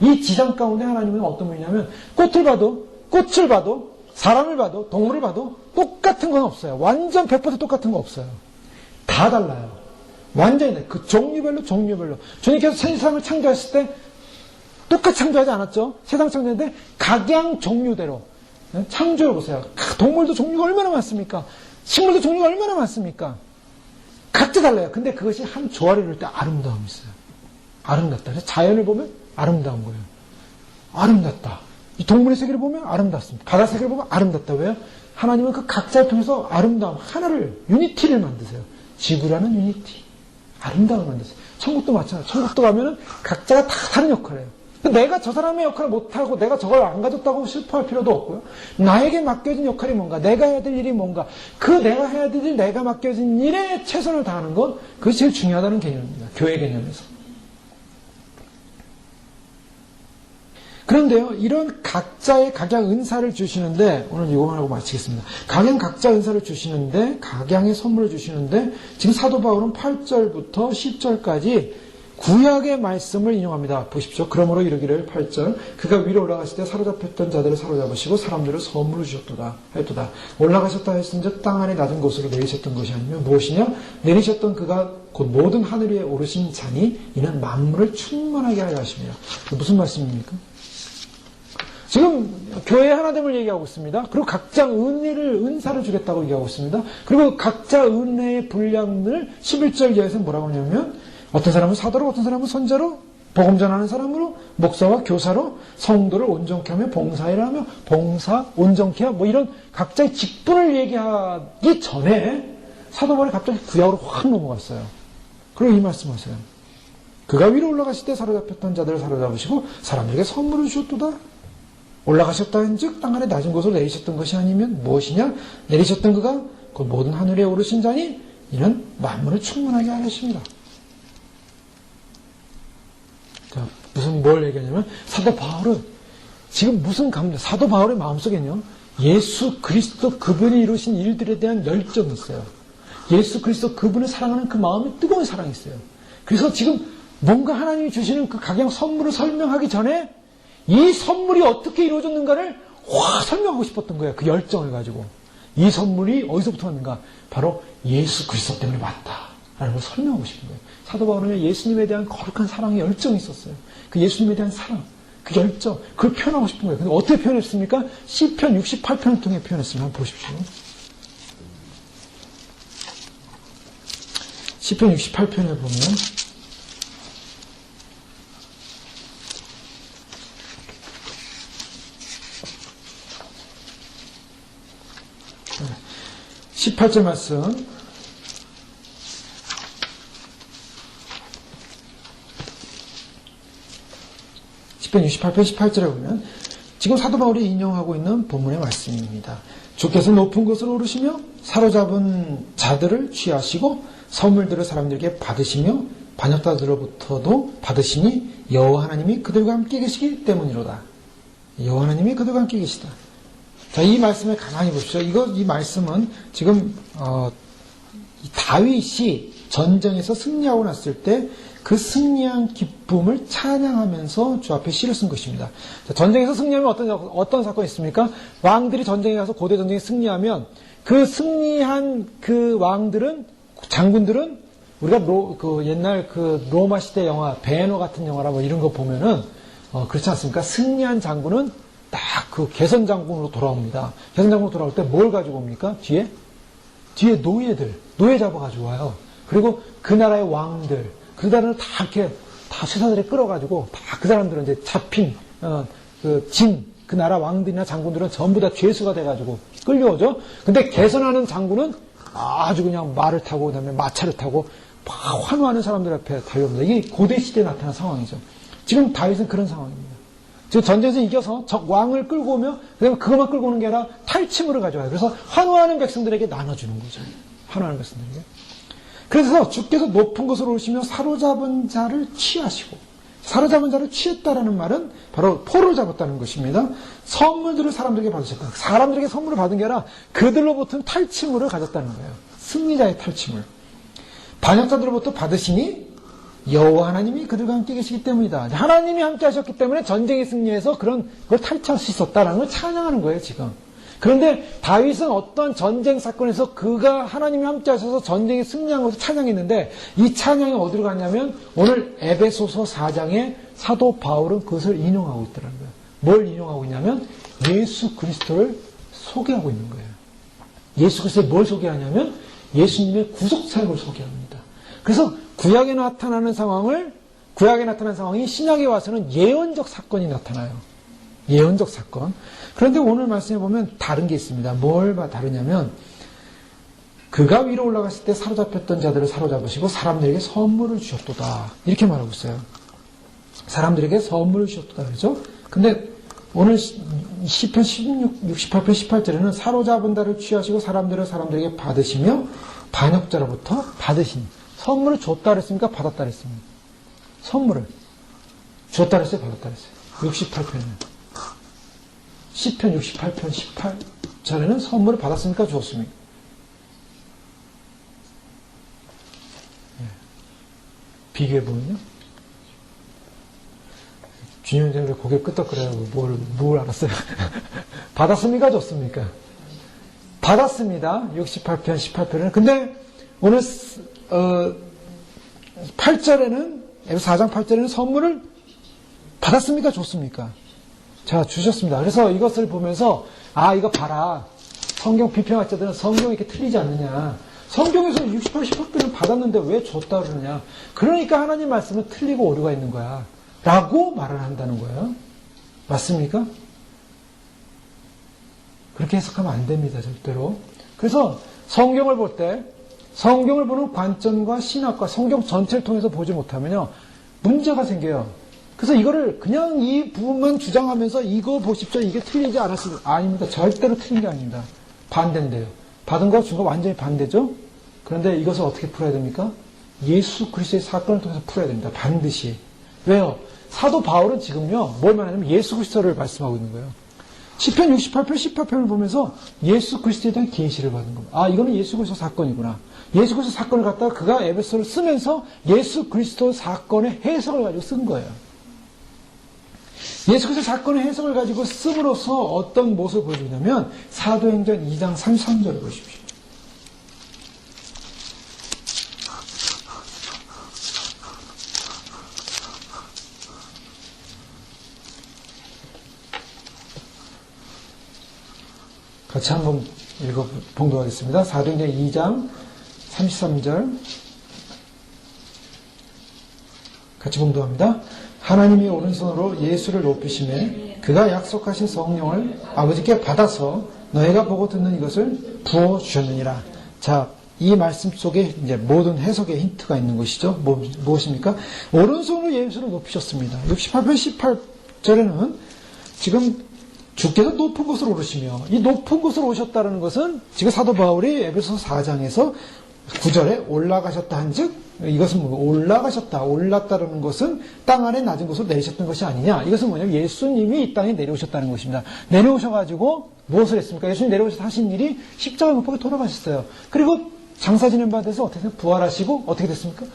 이 지상 가운데 하나님은 어떤 분이냐면 꽃을 봐도 사람을 봐도 동물을 봐도 똑같은 건 없어요. 완전 100% 똑같은 거 없어요. 다 달라요. 완전히 그 종류별로. 주님께서 세상을 창조하실 때 똑같이 창조하지 않았죠. 세상 창조했는데 각양 종류대로 창조해 보세요. 동물도 종류가 얼마나 많습니까? 식물도 종류가 얼마나 많습니까? 각자 달라요. 근데 그것이 한 조화를 이룰 때 아름다움이 있어요. 아름답다. 그래서 자연을 보면 아름다운 거예요. 아름답다. 이 동물의 세계를 보면 아름답습니다. 바다 세계를 보면 아름답다. 왜요? 하나님은 그 각자를 통해서 아름다움 하나를, 유니티를 만드세요. 지구라는 유니티. 아름다움을 만드세요. 천국도 마찬가지예요. 천국도 가면은 각자가 다 다른 역할을 해요. 내가 저 사람의 역할을 못하고 내가 저걸 안 가졌다고 슬퍼할 필요도 없고요. 나에게 맡겨진 역할이 뭔가, 내가 해야 될 일이 뭔가, 그 내가 해야 될 일, 내가 맡겨진 일에 최선을 다하는 것, 그것이 제일 중요하다는 개념입니다. 교회 개념에서. 그런데요, 이런 각자의 각양 은사를 주시는데, 오늘 이거만 하고 마치겠습니다. 각자 은사를 주시는데, 각양의 선물을 주시는데, 지금 사도 바울은 8절부터 10절까지 구약의 말씀을 인용합니다. 보십시오. 그러므로 이르기를 8절 그가 위로 올라가실 때 사로잡혔던 자들을 사로잡으시고 사람들을 선물로 주셨도다 했도다. 올라가셨다 했은즉 땅 안에 낮은 곳으로 내리셨던 것이 아니면 무엇이냐? 내리셨던 그가 곧 모든 하늘 위에 오르신 자니 이는 만물을 충만하게 하려 하십니다. 무슨 말씀입니까? 지금 교회 하나됨을 얘기하고 있습니다. 그리고 각자 은사를 주겠다고 얘기하고 있습니다. 그리고 각자 은혜의 분량을 11절 이하에서 뭐라고 하냐면 어떤 사람은 사도로, 어떤 사람은 선자로, 복음 전하는 사람으로, 목사와 교사로, 성도를 온전케 하며 봉사일을 하며, 봉사, 온전케 하며, 이런 각자의 직분을 얘기하기 전에 사도 바울이 갑자기 구약으로 확 넘어갔어요. 그리고 이 말씀하세요. 그가 위로 올라가실 때 사로잡혔던 자들을 사로잡으시고 사람들에게 선물을 주셨도다. 올라가셨다 한즉 땅 안에 낮은 곳으로 내리셨던 것이 아니면 무엇이냐? 내리셨던 그가 그 모든 하늘에 오르신 자니 이는 만물을 충만하게 하십니다. 자, 뭘 얘기하냐면, 사도 바울은 지금 사도 바울의 마음속에는요, 예수 그리스도 그분이 이루신 일들에 대한 열정이 있어요. 예수 그리스도 그분을 사랑하는 그 마음이 뜨거운 사랑이 있어요. 그래서 지금 뭔가 하나님이 주시는 그 각양 선물을 설명하기 전에 이 선물이 어떻게 이루어졌는가를 확 설명하고 싶었던 거예요. 그 열정을 가지고. 이 선물이 어디서부터 왔는가? 바로 예수 그리스도 때문에 왔다. 라는 걸 설명하고 싶은 거예요. 사도 바울은 예수님에 대한 거룩한 사랑의 열정이 있었어요. 그 예수님에 대한 사랑, 그 열정, 그걸 표현하고 싶은 거예요. 근데 어떻게 표현했습니까? 시편 68편을 통해 표현했습니다. 한번 보십시오. 시편 68편에 보면 네, 18절 말씀 시편 68편 18절에 보면 지금 사도 바울이 인용하고 있는 본문의 말씀입니다. 주께서 높은 곳으로 오르시며 사로잡은 자들을 취하시고 선물들을 사람들에게 받으시며 반역자들로부터도 받으시니 여호와 하나님이 그들과 함께 계시기 때문이로다. 여호와 하나님이 그들과 함께 계시다. 자, 이 말씀을 가만히 보십시오. 이 말씀은 지금 다윗이 전쟁에서 승리하고 났을 때 그 승리한 기쁨을 찬양하면서 주 앞에 시를 쓴 것입니다. 자, 전쟁에서 승리하면 어떤 사건이 있습니까? 왕들이 전쟁에 가서 고대 전쟁에 승리하면 그 승리한 그 왕들은, 장군들은 우리가 옛날 로마 시대 영화, 베너 같은 영화라 이런 거 보면은 그렇지 않습니까? 승리한 장군은 딱 그 개선 장군으로 돌아옵니다. 개선 장군으로 돌아올 때 뭘 가지고 옵니까? 뒤에 노예 잡아가지고 와요. 그리고 그 나라의 왕들, 그 나라를 다 이렇게 다 쇠사들에 끌어가지고 다 그 사람들은 이제 잡힌 그 나라 왕들이나 장군들은 전부 다 죄수가 돼가지고 끌려오죠. 근데 개선하는 장군은 아주 그냥 말을 타고 그다음에 마차를 타고 막 환호하는 사람들 앞에 달려옵니다. 이게 고대 시대에 나타난 상황이죠. 지금 다윗은 그런 상황입니다. 지금 전쟁에서 이겨서 적 왕을 끌고 오며 그다음에 그것만 끌고 오는 게 아니라 탈취물을 가져와요. 그래서 환호하는 백성들에게 나눠주는 거죠. 환호하는 백성들에게. 그래서 주께서 높은 곳으로 오시며 사로잡은 자를 취하시고, 사로잡은 자를 취했다라는 말은 바로 포를 잡았다는 것입니다. 선물들을 사람들에게 받으셨다. 사람들에게 선물을 받은 게 아니라 그들로부터는 탈취물을 가졌다는 거예요. 승리자의 탈취물. 반역자들로부터 받으시니 여호와 하나님이 그들과 함께 계시기 때문이다. 하나님이 함께 하셨기 때문에 전쟁에 승리해서 그걸 탈취할 수 있었다라는 걸 찬양하는 거예요, 지금. 그런데 다윗은 어떤 전쟁 사건에서 그가 하나님이 함께 하셔서 전쟁에 승리한 것을 찬양했는데 이 찬양이 어디로 갔냐면 오늘 에베소서 4장에 사도 바울은 그것을 인용하고 있더라는 거예요. 뭘 인용하고 있냐면 예수 그리스도를 소개하고 있는 거예요. 예수 그리스도를 뭘 소개하냐면 예수님의 구속 사역을 소개합니다. 그래서 구약에 나타나는 상황이 신약에 와서는 예언적 사건이 나타나요. 예언적 사건. 그런데 오늘 말씀에 보면 다른 게 있습니다. 뭘 다르냐면 그가 위로 올라갔을 때 사로잡혔던 자들을 사로잡으시고 사람들에게 선물을 주셨도다. 이렇게 말하고 있어요. 사람들에게 선물을 주셨도다. 그렇죠? 근데 오늘 시편 68편 18절에는 사로잡은 자를 취하시고 사람들에게 받으시며 반역자로부터 받으시니 선물을 줬다 그랬습니까? 받았다 그랬습니까? 선물을 줬다 그랬어요? 받았다 그랬어요? 68편이에요. 시편 68편 18절에는 선물을 받았습니까? 주었습니까? 비교해보면요. 주님이 고개 끄덕거려요. 뭘 알았어요? 받았습니까? 줬습니까? 받았습니다. 68편, 18편은. 근데 오늘 8절에는, 4장 8절에는 선물을 받았습니까? 줬습니까? 자, 주셨습니다. 그래서 이것을 보면서, 이거 봐라. 성경 비평학자들은 성경이 이렇게 틀리지 않느냐. 성경에서 68, 18편을 받았는데 왜 줬다 그러느냐. 그러니까 하나님 말씀은 틀리고 오류가 있는 거야. 라고 말을 한다는 거예요. 맞습니까? 그렇게 해석하면 안 됩니다. 절대로. 그래서 성경을 볼 때 성경을 보는 관점과 신학과 성경 전체를 통해서 보지 못하면요. 문제가 생겨요. 그래서 이거를 그냥 이 부분만 주장하면서 이거 보십시오. 이게 틀리지 않았습니다. 아닙니다. 절대로 틀린 게 아닙니다. 반대인데요. 받은 거와 준 거 완전히 반대죠? 그런데 이것을 어떻게 풀어야 됩니까? 예수 그리스도의 사건을 통해서 풀어야 됩니다. 반드시. 왜요? 사도 바울은 지금요, 뭘 말하냐면 예수 그리스도를 말씀하고 있는 거예요. 시편 68편, 18편을 보면서 예수 그리스도에 대한 계시를 받은 겁니다. 이거는 예수 그리스도 사건이구나. 예수 그리스도 사건을 갖다가 그가 에베소를 쓰면서 예수 그리스도 사건의 해석을 가지고 쓴 거예요. 예수 그리스도 사건의 해석을 가지고 씀으로써 어떤 모습을 보여주냐면 사도행전 2장 33절을 보십시오. 같이 한번 봉독하겠습니다. 사도행전 2장 33절 같이 봉독합니다. 하나님이 오른손으로 예수를 높이시매 그가 약속하신 성령을 아버지께 받아서 너희가 보고 듣는 이것을 부어주셨느니라. 자, 이 말씀 속에 이제 모든 해석의 힌트가 있는 것이죠. 무엇입니까? 오른손으로 예수를 높이셨습니다. 68편 18절에는 지금 주께서 높은 곳으로 오르시며 이 높은 곳으로 오셨다는 것은 지금 사도 바울이 에베소 4장에서 9절에 올라가셨다 한즉 이것은 올라가셨다. 올랐다는 것은 땅 안에 낮은 곳으로 내리셨던 것이 아니냐. 이것은 뭐냐면 예수님이 이 땅에 내려오셨다는 것입니다. 내려오셔가지고 무엇을 했습니까? 예수님 내려오셔서 하신 일이 십자가 못 박에 돌아가셨어요. 그리고 장사 지낸 바 돼서 어떻게 부활하시고 어떻게 됐습니까?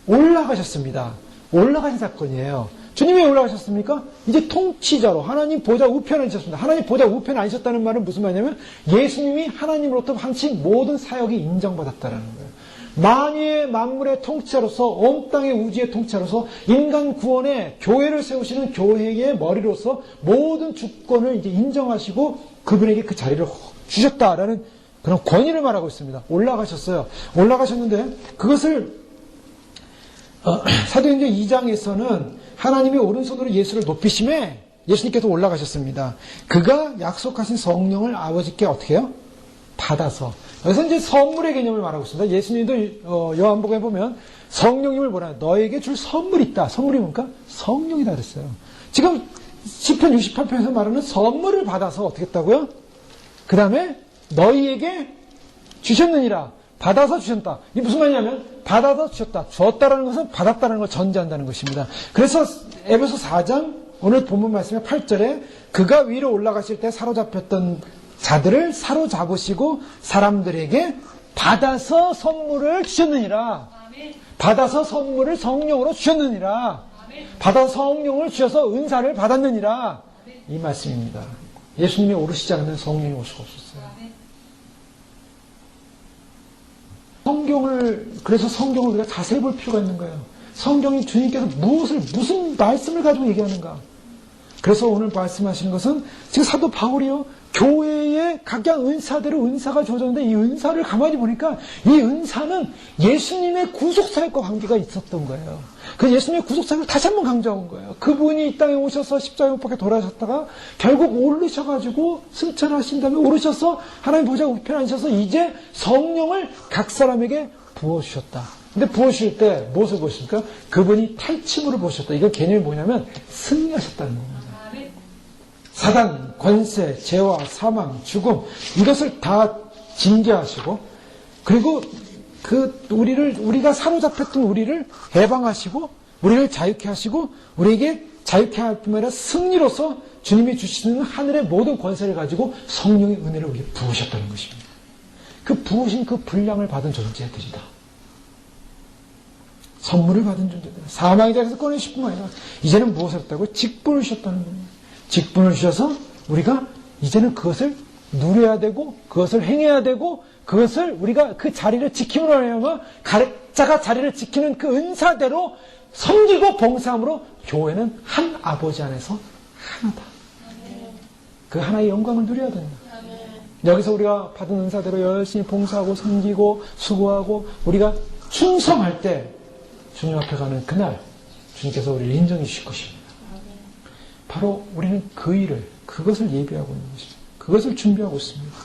올라가셨습니다. 올라가신 사건이에요. 주님이 올라가셨습니까? 이제 통치자로 하나님 보좌 우편에 앉으셨습니다. 하나님 보좌 우편에 앉으셨다는 말은 무슨 말이냐면 예수님이 하나님으로부터 하신 모든 사역이 인정받았다는 거예요. 만유의 만물의 통치자로서 온 땅의 우주의 통치자로서 인간 구원에 교회를 세우시는 교회의 머리로서 모든 주권을 이제 인정하시고 그분에게 그 자리를 주셨다라는 그런 권위를 말하고 있습니다. 올라가셨어요. 올라가셨는데 그것을 사도행전 2장에서는 하나님이 오른손으로 예수를 높이심에 예수님께서 올라가셨습니다. 그가 약속하신 성령을 아버지께 어떻게 해요? 받아서. 여기서 이제 선물의 개념을 말하고 있습니다. 예수님도 요한복음에 보면 성령님을 뭐라 너에게 줄 선물이 있다. 선물이 뭡니까? 성령이다 그랬어요. 지금 시편 68편에서 말하는 선물을 받아서 어떻게 했다고요? 그 다음에 너희에게 주셨느니라. 받아서 주셨다. 이게 무슨 말이냐면 받아서 주셨다. 주었다라는 것은 받았다는 걸 전제한다는 것입니다. 그래서 에베소 4장 오늘 본문 말씀의 8절에 그가 위로 올라가실 때 사로잡혔던 자들을 사로잡으시고 사람들에게 받아서 선물을 주셨느니라. 받아서 선물을 성령으로 주셨느니라. 받아서 성령을 주셔서 은사를 받았느니라. 이 말씀입니다. 예수님이 오르시지 않으면 성령이 올 수가 없었어요. 그래서 성경을 우리가 자세히 볼 필요가 있는 거예요. 성경이 주님께서 무슨 말씀을 가지고 얘기하는가. 그래서 오늘 말씀하시는 것은 지금 사도 바울이요. 교회의 각양 은사대로 은사가 주어졌는데 이 은사를 가만히 보니까 이 은사는 예수님의 구속사역과 관계가 있었던 거예요. 그 예수님의 구속사역을 다시 한번 강조한 거예요. 그분이 이 땅에 오셔서 십자가에 못 박혀 돌아가셨다가 결국 오르셔가지고 승천하신 다음에 오르셔서 하나님 보좌 우편에 앉으셔서 이제 성령을 각 사람에게 부어주셨다. 근데 부어주실 때 무엇을 보십니까? 그분이 탈침으로 부어주셨다. 이거 개념이 뭐냐면 승리하셨다는 겁니다. 사단, 권세, 죄와 사망, 죽음 이것을 다 징계하시고 그리고 우리가 사로잡혔던 우리를 해방하시고 우리를 자유케 하시고 우리에게 자유케 할 뿐만 아니라 승리로서 주님이 주시는 하늘의 모든 권세를 가지고 성령의 은혜를 우리에게 부으셨다는 것입니다. 그 부으신 그 분량을 받은 존재들이다. 선물을 받은 존재들. 사망의 자리에서 꺼내실 뿐만 아니라 이제는 무엇을 했다고? 직분을 주셨다는 겁니다. 직분을 주셔서 우리가 이제는 그것을 누려야 되고 그것을 행해야 되고 그것을 우리가 그 자리를 지킴으로 하여금 각자가 자리를 지키는 그 은사대로 섬기고 봉사함으로 교회는 한 아버지 안에서 하나다. 그 하나의 영광을 누려야 된다. 여기서 우리가 받은 은사대로 열심히 봉사하고 섬기고 수고하고 우리가 충성할 때 주님 앞에 가는 그날 주님께서 우리를 인정해 주실 것입니다. 바로 우리는 그 일을 그것을 예비하고 있는 것입니다. 그것을 준비하고 있습니다.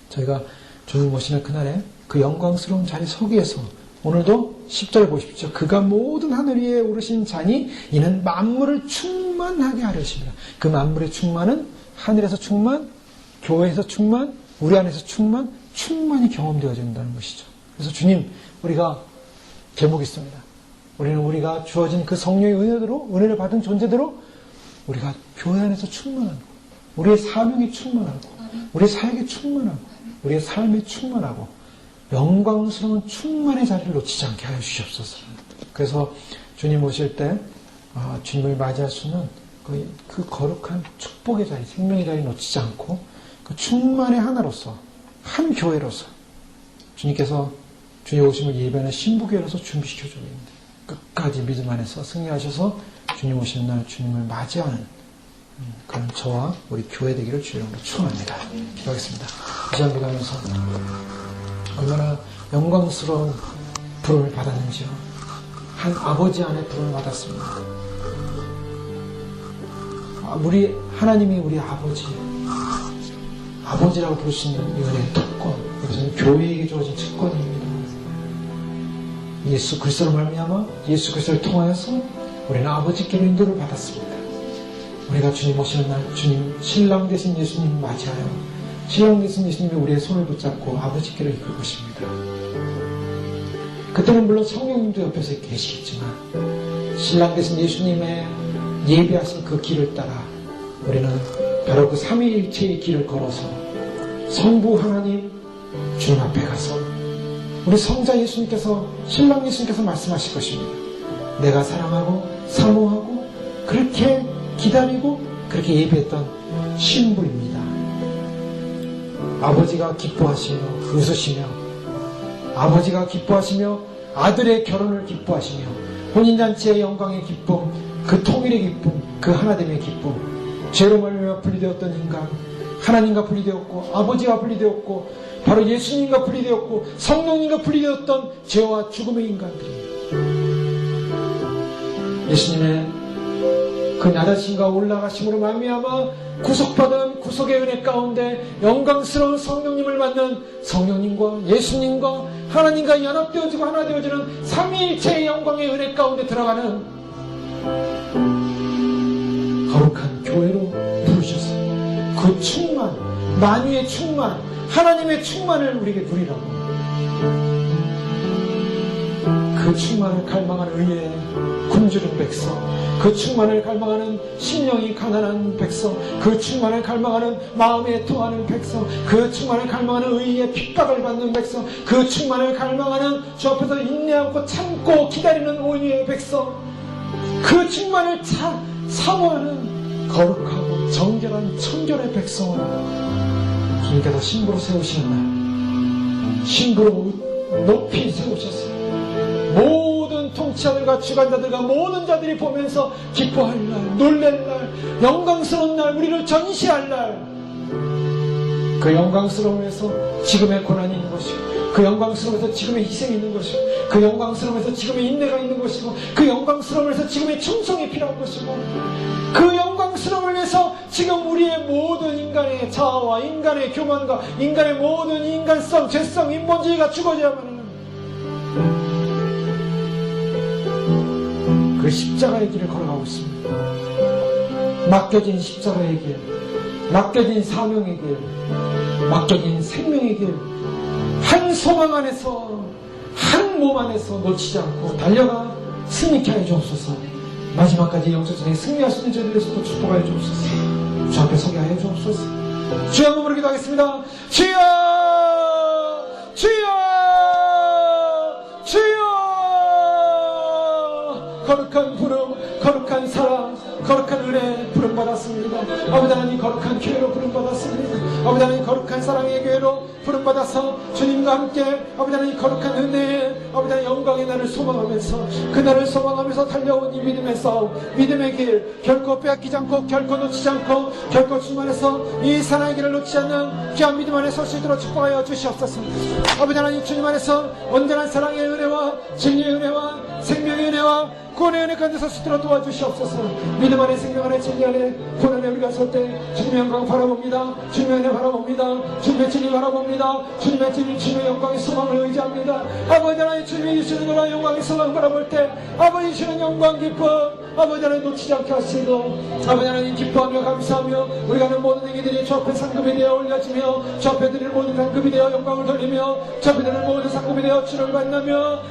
저희가 주님 오시는 그날에 그 영광스러운 자리 서기에서 오늘도 10절 보십시오. 그가 모든 하늘 위에 오르신 자니 이는 만물을 충만하게 하려십니다. 그 만물의 충만은 하늘에서 충만, 교회에서 충만, 우리 안에서 충만, 충만히 경험되어진다는 것이죠. 그래서 주님, 우리가 제목이 있습니다. 우리는 우리가 주어진 그 성령의 은혜대로, 은혜를 받은 존재대로 우리가 교회 안에서 충만하고, 우리의 사명이 충만하고, 우리의 사역이 충만하고, 우리의 삶이 충만하고, 영광스러운 충만의 자리를 놓치지 않게 하여 주시옵소서. 그래서 주님 오실 때 주님을 맞이할 수는 그 거룩한 축복의 자리, 생명의 자리 놓치지 않고 그 충만의 하나로서, 한 교회로서 주님께서 주님 오심을 예배하는 신부교회로서 준비시켜주고 있는데 끝까지 믿음 안에서 승리하셔서 주님 오시는 날 주님을 맞이하는 그런 저와 우리 교회 되기를 주의 이름으로 축원합니다. 기도하겠습니다. 이 시간 기도하면서 얼마나 영광스러운 부름을 받았는지요. 한 아버지 안에 부름을 받았습니다. 우리 하나님이 우리 아버지라고 부를 수 있는 은혜의 특권, 이것은 교회에게 주어진 특권입니다. 예수 그리스도로 말미암아 예수 그리스도를 통하여서 우리는 아버지께로 인도를 받았습니다. 우리가 주님 오시는 날 주님 신랑 되신 예수님 맞이하여 신랑 되신 예수님이 우리의 손을 붙잡고 아버지께로 이끌 것입니다. 그때는 물론 성령님도 옆에서 계시겠지만 신랑 되신 예수님의 예비하신 그 길을 따라 우리는 바로 그 삼위일체의 길을 걸어서 성부 하나님 주님 앞에 가서 우리 성자 예수님께서 신랑 예수님께서 말씀하실 것입니다. 내가 사랑하고 사모하고 그렇게 기다리고 그렇게 예비했던 신부입니다. 아버지가 기뻐하시며 웃으시며 아버지가 기뻐하시며 아들의 결혼을 기뻐하시며 혼인잔치의 영광의 기쁨, 그 통일의 기쁨, 그 하나됨의 기쁨, 죄로 말미암아 분리되었던 인간 하나님과 분리되었고 아버지와 분리되었고 바로 예수님과 분리되었고 성령님과 분리되었던 죄와 죽음의 인간들입니다. 예수님의 그 낮아심과 올라가심으로 말미암아 구속받은 구속의 은혜 가운데 영광스러운 성령님을 만난 성령님과 예수님과 하나님과 연합되어지고 하나 되어지는 삼위일체의 영광의 은혜 가운데 들어가는 거룩한 교회로 부르셨어요. 그 충만, 만유의 충만, 하나님의 충만을 우리에게 누리라고. 그 충만을 갈망하는 의에 굶주린 백성, 그 충만을 갈망하는 심령이 가난한 백성, 그 충만을 갈망하는 마음에 토하는 백성, 그 충만을 갈망하는 의에 핍박을 받는 백성, 그 충만을 갈망하는 주 앞에서 인내하고 참고 기다리는 온유의 백성, 그 충만을 사모하는 거룩하고 정결한 청결의 백성을 주님께서 신부로 세우시는 날 신부로 높이 세우셨어요. 모든 통치자들과 주관자들과 모든 자들이 보면서 기뻐할 날, 놀랄 날, 영광스러운 날, 우리를 전시할 날, 그 영광스러움에서 지금의 고난이 있는 것이고 그 영광스러움에서 지금의 희생이 있는 것이고 그 영광스러움에서 지금의 인내가 있는 것이고 그 영광스러움에서 지금의 충성이 필요한 것이고 그 영광스러움을 위해서 지금 우리의 모든 인간의 자아와 인간의 교만과 인간의 모든 인간성, 죄성, 인본주의가 죽어져야만 하는 그 십자가의 길을 걸어가고 있습니다. 맡겨진 십자가의 길, 맡겨진 사명의 길, 맡겨진 생명의 길, 한 소망 안에서 한 몸 안에서 놓치지 않고 달려가 승리케 하여 주옵소서. 마지막까지 영적 전쟁에 승리할 수 있는 저희들에서도 축복하여 주옵소서. 주 앞에 서게 하여 주옵소서. 주여 한번 기도하겠습니다. 주여 주여 주여. 거룩한 부름, 거룩한 사랑, 거룩한 은혜 부름받았습니다. 아버지 하나님 거룩한 교회로 부름받았습니다. 아버지 하나님 거룩한 사랑의 교회로 부름받아서 주님과 함께 아버지 하나님 거룩한 은혜에 아버지 하나님 영광의 날을 소망하면서 그날을 소망하면서 달려온 이 믿음의 싸움, 믿음의 길 결코 빼앗기지 않고 결코 놓치지 않고 결코 주님 안에서 이 사랑의 길을 놓치지 않는 귀한 믿음 안에 설 수 있도록 축복하여 주시옵소서. 아버지 하나님 주님 안에서 온전한 사랑의 은혜와 진리의 은혜와 생명의 은혜와 구원의 은혜 가운데 설 수 있도록 도와주시옵소서. 믿음 안에 생명 안에 진리 안에 구원 안에 우리가 설 때 주님의 영광 바라봅니다. 주님의 은혜 바라봅니다. 주님의 진리 바라봅니다. 주님의 진리, 주님의 영광의 소망을 의지합니다. 아버지 하나님 주님이 주시는 거나 영광의 소망 바라볼 때 아버지 주시는 영광 기쁨 아버지 하나님 놓치지 않게 하시고 아버지 하나님 기뻐하며 감사하며 우리가 하는 모든 행위들이 주 앞에 상급이 되어 올려지며 주 앞에 드릴 모든 상급이 되어 영광을 돌리며 주 앞에 드릴 모든 상급이 되어 주를 만나며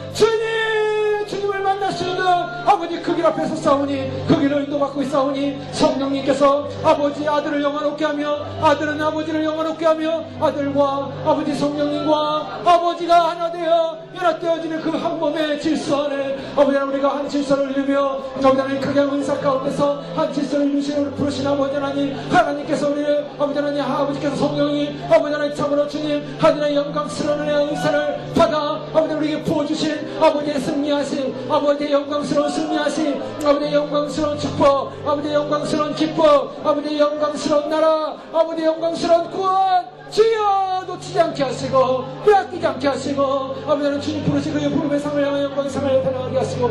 주님을 만나시는 아버지 그 길 앞에서 싸우니 그 길을 인도받고 있사오니 성령님께서 아버지 아들을 영화롭게 하며 아들은 아버지를 영화롭게 하며 아들과 아버지 성령님과 아버지가 하나 되어 연합되어지는 그 한 몸의 질서 안에 아버지 하나님 우리가 한 질서를 이루며 아버지 하나님 극양 은사 가운데서 한 질서를 이루시는 부르신 아버지 하나님 하나님께서 우리를 아버지 하나님 아버지께서 성령이 아버지 하나님 참으로 주님 하나님의 영광스러운 은혜의 은사를 받아 아버지 우리에게 부어주신 아버지의 승리하신 아버지의 영광스러운 승리하신 아버지의 영광스러운 축복 아버지의 영광스러운 기쁨 아버지의 영광스러운 나라 아버지의 영광스러운 구원 주여 놓치지 않게 하시고 빼앗기지 않게 하시고 아버지는 주님 부르시고 그 부름의 상을 향하여 영광의 상을 달려가게 하시고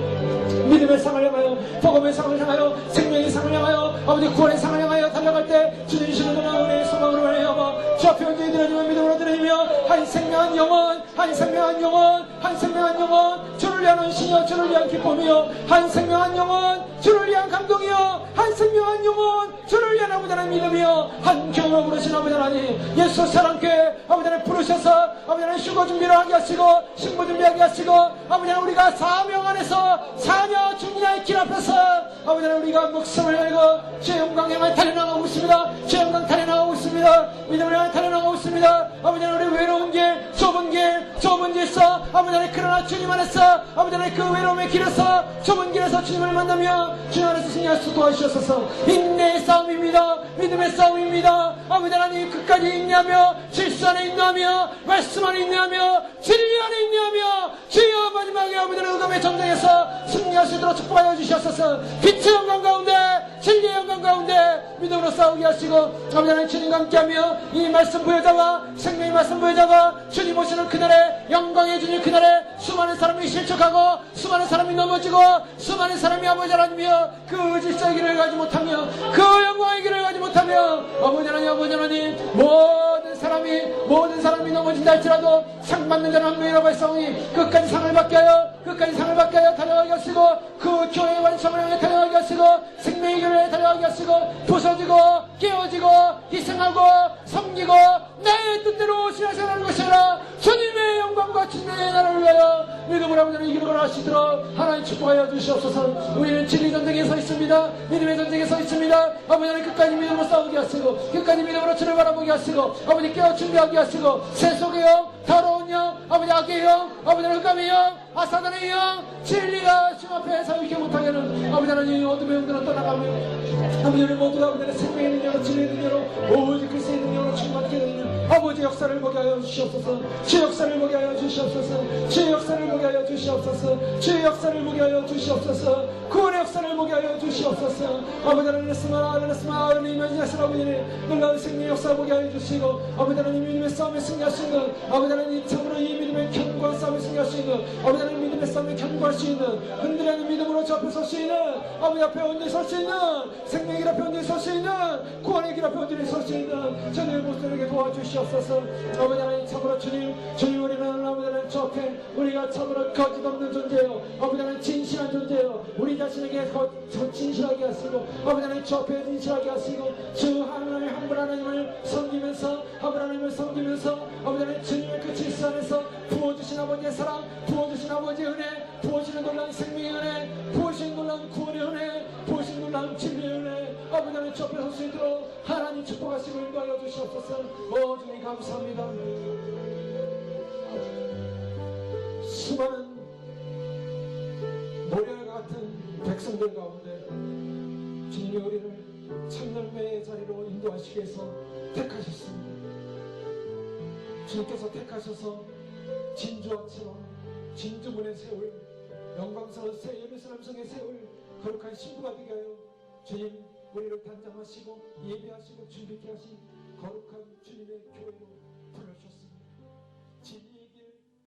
믿음의 상을 향하여 복음의 상을 향하여 생명의 상을 향하여 아버지 구원의 상을 향하여 달려갈 때 주님 주시는 은혜의 소망으로 말하여 주 앞에 온전히 드려지면 믿음으로 드리며 한 생명한 영혼 한 생명한 영혼 한 생명한 영혼 주를 위한 은신이여 주를 위한 기쁨이여 한 생명한 영혼 주를 위한 감동이여 한 생명한 영혼 주를 위한 아버지 하나님 믿음이여 한 교회로 부르신 아버지 하나님 예수 사랑교회 아버지 하나님 부르셔서 아버지 하나님 휴거 준비를 하게 하시고 신부 준비하게 하시고 아버지 하나님 우리가 사명 안에서 사녀 중녀의 길 앞에서 아버지 하나님 우리가 목숨을 걸고 주의 영광 향해 달려나가고 있습니다. 주의 영광 달려나가고 있습니다. 믿음을 향해 달려나가고 있습니다. 아버지 하나님 우리 외로운 길 좁은 길에서 아버지 하나님 그러나 주님 안에서 아버지 하나님 그 외로움의 길에서 좁은 길에서 주님을 만나며 주님 안에서 승리할 수 도와주셔서 인내의 싸움입니다. 믿음의 싸움입니다. 아버지 하나님 끝까지 인내하며 질서 안에 인내하며 말씀 안에 인내하며 진리 안에 인내하며 주여 마지막에 아버지 하나님 의감의 전쟁에서 승리할 수 있도록 축복하여 주시옵소서. 빛의 영광 가운데 진리의 영광 가운데 믿음으로 싸우게 하시고 아버지 하나님 주님과 함께하며 이 말씀 부여자와 생명의 말씀 부여자가 주님 오시는 그날에 영광의 주님 그날에 수많은 사람이 실족하고 수많은 사람이 넘어지고 수많은 사람이 아버지 하나님이여 그 질서의 길을 가지 못하며 그 영광의 길을 가지 못하며 아버지 하나님 모든 사람이 넘어진다 할지라도 상 받는 자는 한 명이라고 했사오니 끝까지 상을 받게 하여 달려가게 하시고 그 교회의 완성을 향해 달려가게 하시고 생명의 길을 달려가게 하시고 부서지고 깨어지고 희생하고 섬기고 나의 뜻대로 신앙생활하는 것이 아니라 주님의 영광과 주님의 나라를 위하여 믿음으로 아버지는 이기는 걸 하시도록 하나님 축복하여 주시옵소서. 우리는 진리 전쟁에 서 있습니다. 믿음의 전쟁에 서 있습니다. 아버지 하나님 끝까지 믿음으로 싸우게 하시고 끝까지 믿음으로 주를 바라보게 하시고 아버지 깨어 준비하게 하시고 세속의 영 더러운 영 아버지 악의 영 아버지 흑암의 영 아사단의 영 진리가 주 앞에 사유케 못하게 하는 아버지 하나님 어둠의 영들은 떠나가며 아버지 우리 모두가 아버지 하나님 생명의 능력으로 진리의 능력으로 오직 그리스도의 능력으로 충만하게 되는 아버지 역사를 보게 하여 주시옵소서. 주 역사를 보게 하여 주시옵소서. 주 역사를 보게 하여 주시옵소서. 주 역사를 보게 하여 주시옵소서. 구원의 역사를 보게 하여 주시옵소서. 아버지 하나님 하나님 아버지님 놀라운 생명의 역사를 보게 하여 주시고 아버지 하나님 믿음의 싸움에 승리하시는 아버지 하나님 참으로 이 믿음의 견고한 싸움에 승리하시는 아버지 하나님 믿음의 싸움에 견고할 수 있는 흔들리는 믿음으로 저 앞에 설 수 있는 아버지 앞에 온전히 설 수 있는 생명의 길 앞에 온전히 설 수 있는 구원의 길 앞에 온전히 설 수 있는 저들의 모습들에게 도와주시옵소서. 아버지 하나님 참으로 주님 우리는 아버지 하나님 저 앞에 우리가 참으로 거짓 없는 존재요 아버지 하나님 진실한 존재요 우리 자신에게 진실하게 하시고 아버지 하나님 아버지 주 앞에 인실하게 하시고 주 하나님의 한 분 하나님을 섬기면서 한 분 하나님을 섬기면서 아버지 하나님 주님의 그 질서 안에서 부어주신 아버지의 사랑, 부어주신 아버지의 은혜, 부어주시는 놀라운 생명의 은혜, 부어주시는 놀라운 구원의 은혜, 부어주시는 놀라운 진리의 은혜, 아버지 하나님 주 앞에 설 수 있도록 하나님 축복하시고 인도하여 주시옵소서. 주님 감사합니다. 수많은 노래와 같은 백성들 가운데 주님이 우리를 참열매의 자리로 인도하시기 위해서 택하셨습니다. 주님께서 택하셔서 진주와처럼 진주문에 세울 영광스러운 새 예루살렘 성에 세울 거룩한 신부가 되게 하여 주님 우리를 단장하시고 예배하시고 준비케 하신 거룩한